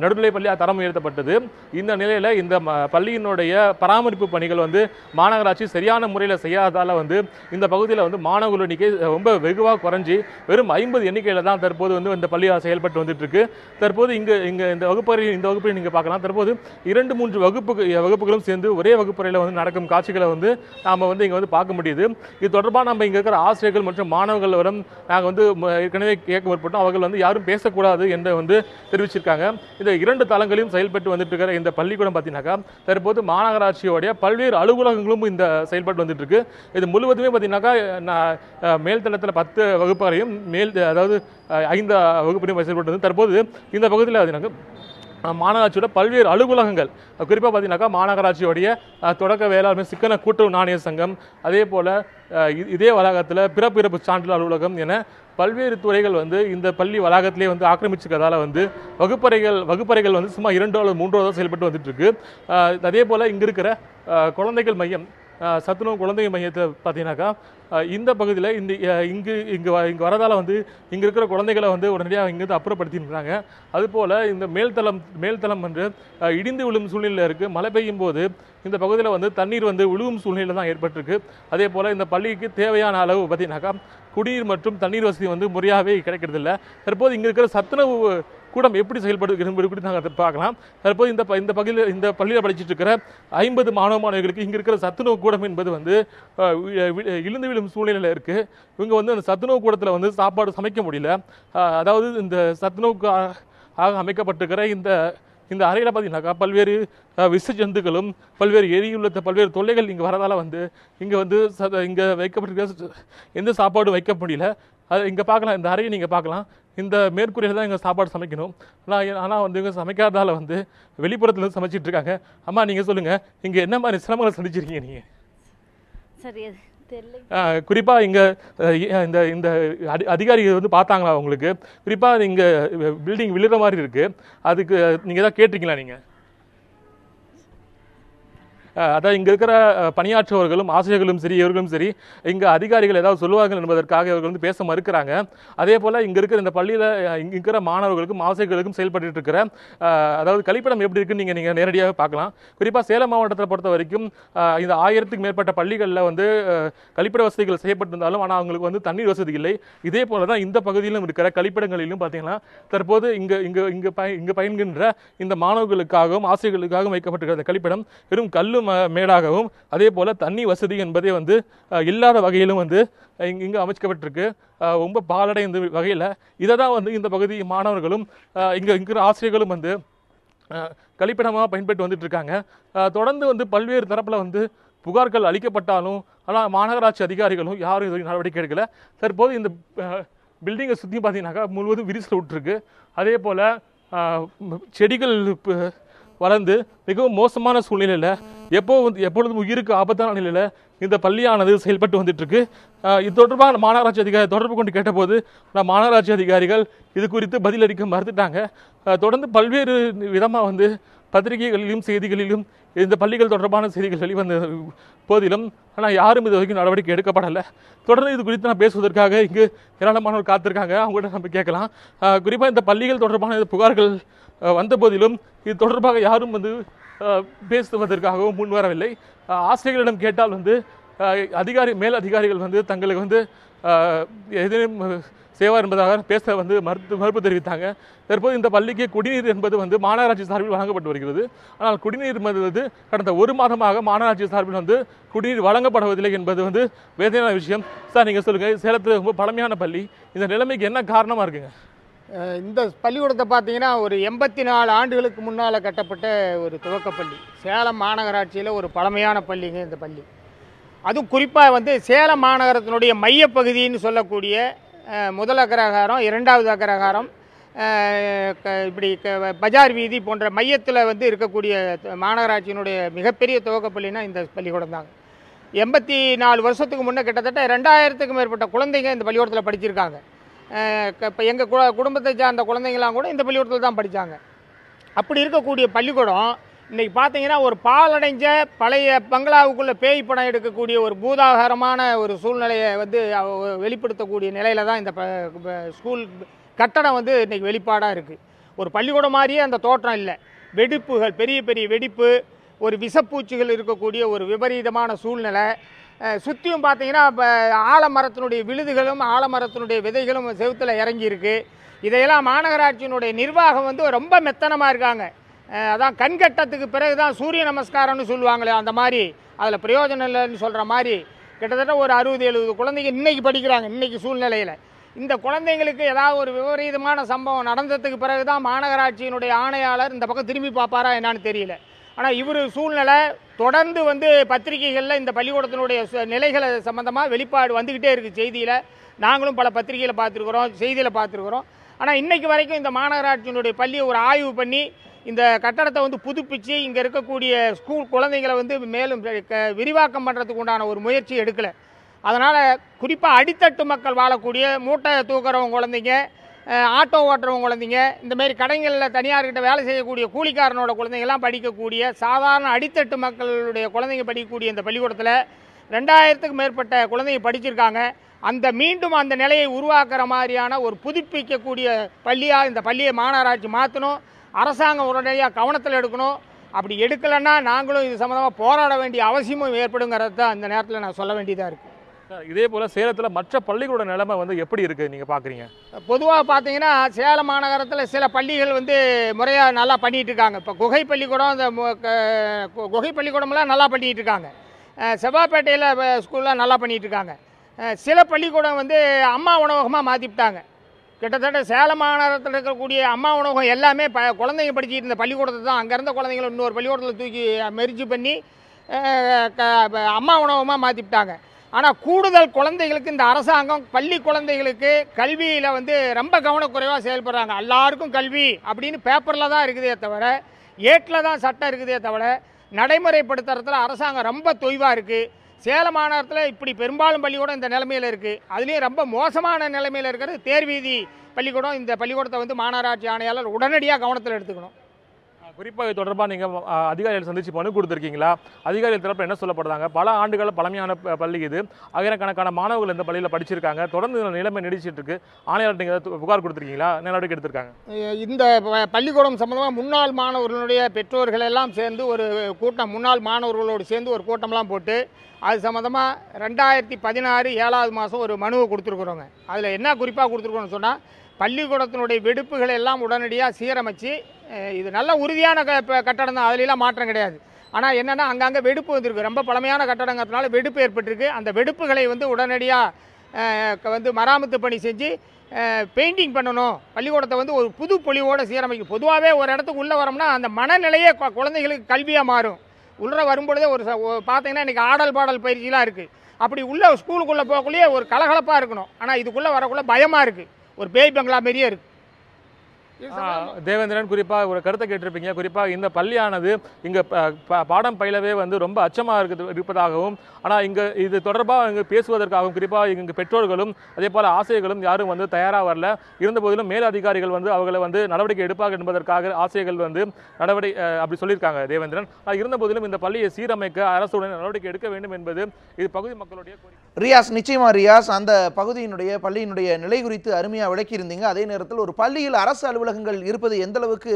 நடுநிலை பள்ளி தரம் உயர்த்தப்பட்டது. இந்த நிலையில் இந்த பள்ளியினுடைய பராமரிப்பு பணிகள் வந்து மாநகராட்சி சரியான முறையில் செய்யாததால் வந்து இந்த பகுதியில் வந்து மாணவர்கள் எண்ணிக்கை ரொம்ப வெகுவாக குறைஞ்சி வெறும் 50 எண்ணிக்கையில் தான் தற்போது வந்து இந்த பள்ளி செயல்பட்டு வந்துட்டு இருக்கு. தற்போது இங்கே இந்த வகுப்பறையில் நீங்கள் பார்க்கலாம். தற்போது 2-3 வகுப்புகளும் சேர்ந்து ஒரே வகுப்பறையில் வந்து நடக்கும் காட்சிகளை வந்து நாம் வந்து இங்கே வந்து பார்க்க முடியுது. இது தொடர்பாக நம்ம இங்கே இருக்கிற ஆசிரியர்கள் மற்றும் மாணவர்கள் வரும் நாங்கள் வந்து ஏற்கனவே கேட்க முற்பட்டோம். அவர்கள் வந்து யாரும் பேசக்கூடாது என்று வந்து தெரிவிச்சிருக்காங்க. இந்த 2 தளங்களையும் செயல்பட்டு வந்துட்டு இருக்கிற இந்த பள்ளிக்கூடம் பார்த்தீங்கன்னாக்கா தற்போது மாநகராட்சியோடைய பல்வேறு அலுவலகங்களும் இந்த செயல்பட்டு வந்துட்டு இருக்கு. இது முழுவதுமே பார்த்தீங்கன்னாக்கா மேல்தளத்தில் 10 வகுப்பறையும் அதாவது 5 வகுப்பறையும் செயல்பட்டு வந்து தற்போது இந்த பகுதியில் பார்த்தீங்கன்னா மாநகராட்சியோட பல்வேறு அலுவலகங்கள் குறிப்பாக பார்த்தீங்கன்னாக்கா மாநகராட்சியோடைய தொடக்க வேளாண்மை சிக்கன கூட்டுறவு நாணய சங்கம், அதே போல் இதே வளாகத்தில் பிறப்பிறப்பு சான்றிதழ் அலுவலகம் என பல்வேறு துறைகள் வந்து இந்த பள்ளி வளாகத்திலே வந்து ஆக்கிரமிச்சிருக்கிறதால வந்து வகுப்பறைகள் வந்து சும்மா 2 அல்லது 3 தான் செயல்பட்டு வந்துட்டு இருக்கு. அதே போல் இங்கே இருக்கிற குழந்தைகள் மையம் சத்துணவு குழந்தை மையத்தை பார்த்தீங்கன்னாக்கா இந்த பகுதியில் இங்கு வரதால் வந்து இங்கே இருக்கிற குழந்தைகளை வந்து உடனடியாக இங்கேருந்து அப்புறப்படுத்திருக்கிறாங்க. அதுபோல் இந்த மேல்தளம் வந்து இடிந்து விழும் சூழ்நிலையில் இருக்குது. மழை பெய்யும் போது இந்த பகுதியில் வந்து தண்ணீர் வந்து விழுவும் சூழ்நிலை தான் ஏற்பட்டிருக்கு. அதே போல் இந்த பள்ளிக்கு தேவையான அளவு பார்த்தீங்கன்னாக்கா குடிநீர் மற்றும் தண்ணீர் வசதி வந்து முறையாகவே கிடைக்கிறதில்ல. தற்போது இங்கே இருக்கிற சத்துணவு கூடம் எப்படி செயல்படுகிறது என்பது குறித்து நாங்கள் அதை பார்க்கலாம். தற்போது இந்த பள்ளியில் படிச்சுட்டு இருக்கிற 50 மாணவர்களுக்கு இங்கே இருக்கிற சத்துணவு கூடம் என்பது வந்து இழுந்து விழும் சூழ்நிலையில் இருக்குது. இவங்க வந்து அந்த சத்துணவு கூடத்தில் வந்து சாப்பாடு சமைக்க முடியல. அதாவது இந்த சத்துணவுக்கு அமைக்கப்பட்டிருக்கிற இந்த அறையில் பார்த்தீங்கன்னாக்கா பல்வேறு விஷ ஜந்துக்களும் பல்வேறு எரியுள்ள பல்வேறு தொல்லைகள் இங்கே வரதால் வந்து இங்கே வைக்கப்பட்டிருக்க எந்த சாப்பாடும் வைக்க முடியல. அது இங்கே பார்க்கலாம், இந்த அறையை நீங்கள் பார்க்கலாம். இந்த மேற்கூரையில் தான் இங்கே சாப்பாடு சமைக்கணும். ஆனால் வந்து இங்கே சமைக்காததால் வந்து வெளிப்புறத்துலேருந்து சமைச்சிட்டு இருக்காங்க. அம்மா நீங்கள் சொல்லுங்கள், இங்கே என்ன மாதிரி சிரமங்களை சந்திச்சிருக்கீங்க நீங்கள்? சரி, குறிப்பாக இங்கே இந்த அதிகாரிகள் வந்து பார்த்தாங்களா உங்களுக்கு? குறிப்பாக இங்கே பில்டிங் விழுற மாதிரி இருக்குது, அதுக்கு நீங்கள் ஏதாவது கேட்டிருக்கீங்களா நீங்கள்? அதாவது இங்கே இருக்கிற பணியாற்றுவர்களும் ஆசிரியர்களும் சரி இவர்களும் சரி இங்கே அதிகாரிகள் ஏதாவது சொல்லுவார்கள் என்பதற்காக இவர்கள் வந்து பேச மறுக்கிறாங்க. அதே போல் இங்கே இருக்கிற இந்த பள்ளியில் இங்கே இருக்கிற மாணவர்களுக்கும் ஆசிரியர்களுக்கும் செயல்பட்டு இருக்கிற அதாவது கழிப்பிடம் எப்படி இருக்குன்னு நீங்கள் நேரடியாக பார்க்கலாம். குறிப்பாக சேலம் மாவட்டத்தை பொறுத்த வரைக்கும் இந்த 1000க்கும் மேற்பட்ட பள்ளிகளில் வந்து கழிப்பிட வசதிகள் செய்யப்பட்டிருந்தாலும் ஆனால் அவங்களுக்கு வந்து தண்ணீர் வசதி இல்லை. இதே போல தான் இந்த பகுதியிலும் இருக்கிற கழிப்பிடங்களிலும் பார்த்தீங்கன்னா தற்போது இங்கே பயின்கின்ற இந்த மாணவர்களுக்காகவும் ஆசிரியர்களுக்காகவும் வைக்கப்பட்டிருக்கிற இந்த கழிப்பிடம் வெறும் கல்லும் மேடாகவும் அதே போல தண்ணி வசதி என்பதே வந்து இல்லாத வகையிலும் வந்து இங்கு அமைக்கப்பட்டிருக்கு. ரொம்ப பாலடைந்த வகையில் இதை தான் வந்து இந்த பகுதி மாணவர்களும் இங்கே இருக்கிற ஆசிரியர்களும் வந்து கழிப்பிடமாக பயன்பட்டு வந்துட்டு இருக்காங்க. தொடர்ந்து வந்து பல்வேறு தரப்பில் வந்து புகார்கள் அளிக்கப்பட்டாலும் ஆனால் மாநகராட்சி அதிகாரிகளும் யாரும் இது நடவடிக்கை எடுக்கலை. தற்போது இந்த பில்டிங்கை சுற்றி பார்த்தீங்கன்னாக்கா முழுவதும் விரிசல் விட்டுருக்கு. அதே போல் செடிகள் வளர்ந்து மிகவும் மோசமான சூழ்நிலையில் எப்பொழுதும் உயிருக்கு ஆபத்தான நிலையில் இந்த பள்ளியானது செயல்பட்டு வந்துட்டு இருக்கு. இது தொடர்பாக மாநகராட்சி அதிகாரி தொடர்பு கொண்டு கேட்டபோது மாநகராட்சி அதிகாரிகள் இது குறித்து பதிலளிக்க மறுத்துட்டாங்க. தொடர்ந்து பல்வேறு விதமாக வந்து பத்திரிகைகளிலும் செய்திகளிலும் இந்த பள்ளிகள் தொடர்பான செய்திகள் வெளிவந்த போதிலும் ஆனால் யாரும் இது வரைக்கும் நடவடிக்கை எடுக்கப்படலை. தொடர்ந்து இது குறித்து நான் பேசுவதற்காக இங்கு ஏராளமானவர் காத்திருக்காங்க, அவங்கள்ட்ட நம்ம கேட்கலாம். குறிப்பாக இந்த பள்ளிகள் தொடர்பான புகார்கள் வந்த போதிலும் இது தொடர்பாக யாரும் வந்து பேசுவதற்காகவும் முன்வரவில்லை. ஆசிரியர்களிடம் கேட்டால் வந்து மேல் அதிகாரிகள் வந்து தங்களுக்கு வந்து எதிரும் செய்வார் என்பதாக பேச வந்து மறுப்பு தெரிவித்தாங்க. தற்போது இந்த பள்ளிக்கு குடிநீர் என்பது வந்து மாநகராட்சி சார்பில் வழங்கப்பட்டு வருகிறது. ஆனால் குடிநீர் என்பது கடந்த 1 மாதமாக மாநகராட்சி சார்பில் வந்து குடிநீர் வழங்கப்படுவதில்லை என்பது வந்து வேதனையான விஷயம். சார் நீங்கள் சொல்லுங்கள், சேலத்தில் ரொம்ப பழமையான பள்ளி, இந்த நிலைமைக்கு என்ன காரணமாக இருக்குங்க? இந்த பள்ளிக்கூடத்தை பார்த்தீங்கன்னா ஒரு 84 ஆண்டுகளுக்கு முன்னால் கட்டப்பட்ட ஒரு துவக்கப்பள்ளி. சேலம் மாநகராட்சியில் ஒரு பழமையான பள்ளிங்க இந்த பள்ளி. அதுவும் குறிப்பாக வந்து சேலம் மாநகரத்தினுடைய மையப்பகுதின்னு சொல்லக்கூடிய முதல் அக்ரஹாரம், 2வது அக்ரஹாரம், இப்படி பஜார் வீதி போன்ற மையத்தில் வந்து இருக்கக்கூடிய மாநகராட்சியினுடைய மிகப்பெரிய துவக்கப்பள்ளினா இந்த பள்ளிக்கூடம் தாங்க. 84 வருஷத்துக்கு முன்னே கிட்டத்தட்ட 2000க்கும் மேற்பட்ட குழந்தைங்க இந்த பள்ளிக்கூடத்தில் படிச்சிருக்காங்க. இப்போ எங்கள் குடும்பத்தை சார்ந்த குழந்தைங்களாம் கூட இந்த பள்ளிக்கூடத்தில் தான் படித்தாங்க. அப்படி இருக்கக்கூடிய பள்ளிக்கூடம் இன்றைக்கி பார்த்தீங்கன்னா ஒரு பாலடைஞ்ச பழைய பங்களாவுக்குள்ளே பேய் படம் எடுக்கக்கூடிய ஒரு பூதாகரமான ஒரு சூழ்நிலையை வந்து வெளிப்படுத்தக்கூடிய நிலையில் தான் இந்த ஸ்கூல் கட்டடம் வந்து இன்றைக்கி வெளிப்பாடாக இருக்குது. ஒரு பள்ளிக்கூடம் மாதிரியே அந்த தோற்றம் இல்லை. வெடிப்புகள், பெரிய பெரிய வெடிப்பு, ஒரு விஷப்பூச்சிகள் இருக்கக்கூடிய ஒரு விபரீதமான சூழ்நிலை. சுற்றியும் பார்த்தீங்கன்னா இப்போ ஆலமரத்தினுடைய விழுதுகளும் ஆலமரத்தினுடைய விதைகளும் செவுத்தில் இறங்கியிருக்கு. இதையெல்லாம் மாநகராட்சியினுடைய நிர்வாகம் வந்து ரொம்ப மெத்தனமாக இருக்காங்க. அதான் கண்கட்டத்துக்கு பிறகு தான் சூரிய நமஸ்காரம்னு சொல்லுவாங்களே, அந்த மாதிரி அதில் பிரயோஜனம் இல்லைன்னு சொல்கிற மாதிரி கிட்டத்தட்ட ஒரு 60-70 குழந்தைங்க இன்றைக்கி படிக்கிறாங்க. இன்றைக்கி சூழ்நிலையில் இந்த குழந்தைங்களுக்கு ஏதாவது ஒரு விபரீதமான சம்பவம் நடந்ததுக்கு பிறகு தான் மாநகராட்சியினுடைய ஆணையாளர் இந்த பக்கம் திரும்பி பார்ப்பாரா என்னான்னு தெரியல. ஆனால் இவர் சூழ்நிலை தொடர்ந்து வந்து பத்திரிகைகளில் இந்த பள்ளிக்கூடத்தினுடைய நிலைகளை சம்மந்தமாக வெளிப்பாடு வந்துக்கிட்டே இருக்குது. செய்தியில் நாங்களும் பல பத்திரிகையில் பார்த்துருக்குறோம், செய்தியில் பார்த்துருக்குறோம். ஆனால் இன்றைக்கு வரைக்கும் இந்த மாநகராட்சியினுடைய பள்ளியை ஒரு ஆய்வு பண்ணி இந்த கட்டடத்தை வந்து புதுப்பித்து இங்கே இருக்கக்கூடிய ஸ்கூல் குழந்தைங்களை வந்து மேலும் விரிவாக்கம் பண்ணுறதுக்கு உண்டான ஒரு முயற்சி எடுக்கலை. அதனால் குறிப்பாக அடித்தட்டு மக்கள் வாழக்கூடிய மூட்டை தூக்குறவங்க குழந்தைங்க, ஆட்டோ ஓட்டுறவங்க குழந்தைங்க, இந்தமாரி கடைகளில் தனியார்கிட்ட வேலை செய்யக்கூடிய கூலிக்காரனோட குழந்தைங்கள்லாம் படிக்கக்கூடிய சாதாரண அடித்தட்டு மக்களுடைய குழந்தைங்க படிக்கக்கூடிய இந்த பள்ளிக்கூடத்தில் 2000க்கும் மேற்பட்ட குழந்தைங்க படிச்சிருக்காங்க. மீண்டும் அந்த நிலையை உருவாக்குற மாதிரியான ஒரு புதுப்பிக்கக்கூடிய பள்ளியாக இந்த பள்ளியை மாநகராட்சி மாற்றணும். அரசாங்கம் உடனடியாக கவனத்தில் எடுக்கணும். அப்படி எடுக்கலைன்னா நாங்களும் இது சம்மந்தமாக போராட வேண்டிய அவசியமும் ஏற்படுங்கிறது தான் இந்த நேரத்தில் நான் சொல்ல வேண்டியதாக இருக்குது. இதே போல் சேலத்தில் மற்ற பள்ளிகளோட நிலைமை வந்து எப்படி இருக்குது நீங்கள் பார்க்குறீங்க? பொதுவாக பார்த்தீங்கன்னா சேலம் மாநகரத்தில் சில பள்ளிகள் வந்து முறையாக நல்லா பண்ணிகிட்டு இருக்காங்க. இப்போ குகை பள்ளிக்கூடம், இந்த குகை பள்ளிக்கூடமெல்லாம் நல்லா பண்ணிகிட்டு இருக்காங்க. செவ்வாப்பேட்டையில் ஸ்கூல்லாம் நல்லா பண்ணிகிட்டு இருக்காங்க. சில பள்ளிக்கூடம் வந்து அம்மா உணவகமாக மாற்றிவிட்டாங்க. கிட்டத்தட்ட சேலம் மாநகரத்தில் இருக்கக்கூடிய அம்மா உணவகம் எல்லாமே குழந்தைங்க படிச்சுட்டு இருந்த பள்ளிக்கூடத்தை தான் அங்கே இருந்த குழந்தைங்களை இன்னொரு பள்ளிக்கூடத்தில் தூக்கி மெர்ஜ் பண்ணி அம்மா உணவகமாக மாற்றிவிட்டாங்க. ஆனால் கூடுதல் குழந்தைகளுக்கு இந்த அரசாங்கம் பள்ளி குழந்தைகளுக்கு கல்வியில் வந்து ரொம்ப கவனக்குறைவாக செயல்படுறாங்க. எல்லாருக்கும் கல்வி அப்படின்னு பேப்பரில் தான் இருக்குதே தவிர, ஏட்டில் தான் சட்டம் இருக்குதே தவிர, நடைமுறைப்படுத்துறதுல அரசாங்கம் ரொம்ப தொய்வாக இருக்குது. சேலம் மாநகரத்தில் இப்படி பெரும்பாலும் பள்ளிக்கூடம் இந்த நிலைமையில் இருக்குது. அதுலேயும் ரொம்ப மோசமான நிலைமையில் இருக்கிறது தேர்வீதி பள்ளிக்கூடம். இந்த பள்ளிக்கூடத்தை வந்து மாநகராட்சி ஆணையாளர் உடனடியாக கவனத்தில் எடுத்துக்கணும். குறிப்பாக இது தொடர்பாக நீங்கள் அதிகாரிகள் சந்தித்து மனு கொடுத்துருக்கீங்களா? அதிகாரிகள் தரப்பில் என்ன சொல்லப்படுறாங்க? பல ஆண்டுகள் பழமையான பள்ளி இது, ஆயிரக்கணக்கான மாணவர்கள் இந்த பள்ளியில் படிச்சிருக்காங்க, தொடர்ந்து இந்த நிலைமை நீடிச்சிட்டு இருக்கு. ஆணையாளர் நீங்கள் புகார் கொடுத்துருக்கீங்களா? நடவடிக்கை எடுத்திருக்காங்க? இந்த பள்ளிக்கூடம் சம்பந்தமாக முன்னாள் மாணவர்களுடைய பெற்றோர்கள் எல்லாம் சேர்ந்து ஒரு கூட்டம், முன்னாள் மாணவர்களோடு சேர்ந்து ஒரு கூட்டம்லாம் போட்டு அது சம்மந்தமாக 2016 7வது மாதம் ஒரு மனுவை கொடுத்துருக்குறோங்க. அதில் என்ன குறிப்பாக கொடுத்துருக்கோன்னு சொன்னால், பள்ளிக்கூடத்தினுடைய வெடிப்புகளை எல்லாம் உடனடியாக சீரமைச்சு, இது நல்ல உறுதியான கட்டடம் தான், அதுலாம் மாற்றம் கிடையாது. ஆனால் என்னென்னா அங்கங்கே வெடிப்பு வந்திருக்கு. ரொம்ப பழமையான கட்டடங்கிறதுனால வெடிப்பு ஏற்பட்டிருக்கு. அந்த வெடிப்புகளை வந்து உடனடியாக வந்து மராமத்து பணி செஞ்சு பெயிண்டிங் பண்ணணும். பள்ளிக்கூடத்தை வந்து ஒரு புது பொலிவோடு சீரமைக்கும். பொதுவாகவே ஒரு இடத்துக்கு உள்ளே வரோம்னா அந்த மனநிலையே குழந்தைகளுக்கு கல்வியாக மாறும். உள்ளே வரும்பொழுதே ஒரு பார்த்தீங்கன்னா இன்றைக்கி ஆடல் பாடல் பயிற்சிலாம் இருக்குது. அப்படி உள்ள ஸ்கூலுக்குள்ளே போகக்குள்ளேயே ஒரு கலகலப்பாக இருக்கணும். ஆனால் இதுக்குள்ளே வரக்குள்ளே பயமாக இருக்குது, ஒரு பேய் பங்களா மாரியே இருக்குது. தேவேந்திரன், குறிப்பாக ஒரு கருத்தை கேட்டிருப்பீங்க. குறிப்பாக இந்த பள்ளியானது இங்கே பாடம் பயிலவே வந்து ரொம்ப அச்சமாக இருப்பதாகவும், ஆனால் இங்கே இது தொடர்பாக இங்கே பேசுவதற்காகவும் குறிப்பாக இங்கே பெற்றோர்களும் அதே போல் ஆசிரியர்களும் யாரும் வந்து தயாராக வரல. இருந்தபோதிலும் மேல் அதிகாரிகள் வந்து அவர்களை வந்து நடவடிக்கை எடுப்பாங்க என்பதற்காக ஆசிரியர்கள் வந்து அப்படி சொல்லியிருக்காங்க தேவேந்திரன். இருந்தபோதிலும் இந்த பள்ளியை சீரமைக்க அரசுடன் நடவடிக்கை எடுக்க வேண்டும் என்பது இது பகுதி மக்களுடைய கோரிக்கை. ரியாஸ், நிச்சயமா ரியாஸ், அந்த பகுதியினுடைய பள்ளியினுடைய நிலை குறித்து அருமையாக விளக்கியிருந்தீங்க. அதே நேரத்தில் ஒரு பள்ளியில் அரசு அலுவலகங்கள் இருப்பது எந்த அளவுக்கு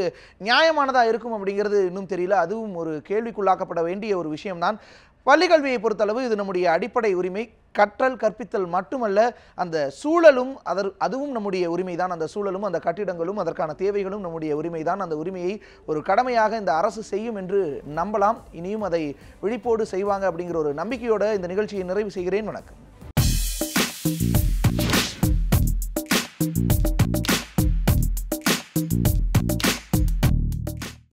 நியாயமானதாக இருக்கும் அப்படிங்கிறது இன்னும் தெரியல. அதுவும் ஒரு கேள்விக்குள்ளாக்கப்பட வேண்டிய ஒரு விஷயம்தான். பள்ளிக்கல்வியை பொறுத்தளவு இது நம்முடைய அடிப்படை உரிமை. கற்றல் கற்பித்தல் மட்டுமல்ல, அந்த சூழலும் அதுவும் நம்முடைய உரிமை தான். அந்த சூழலும் அந்த கட்டிடங்களும் அதற்கான தேவைகளும் நம்முடைய உரிமை தான். அந்த உரிமையை ஒரு கடமையாக இந்த அரசு செய்யும் என்று நம்பலாம். இனியும் அதை விழிப்போடு செய்வாங்க அப்படிங்கிற ஒரு நம்பிக்கையோடு இந்த நிகழ்ச்சியை நிறைவு செய்கிறேன். வணக்கம்.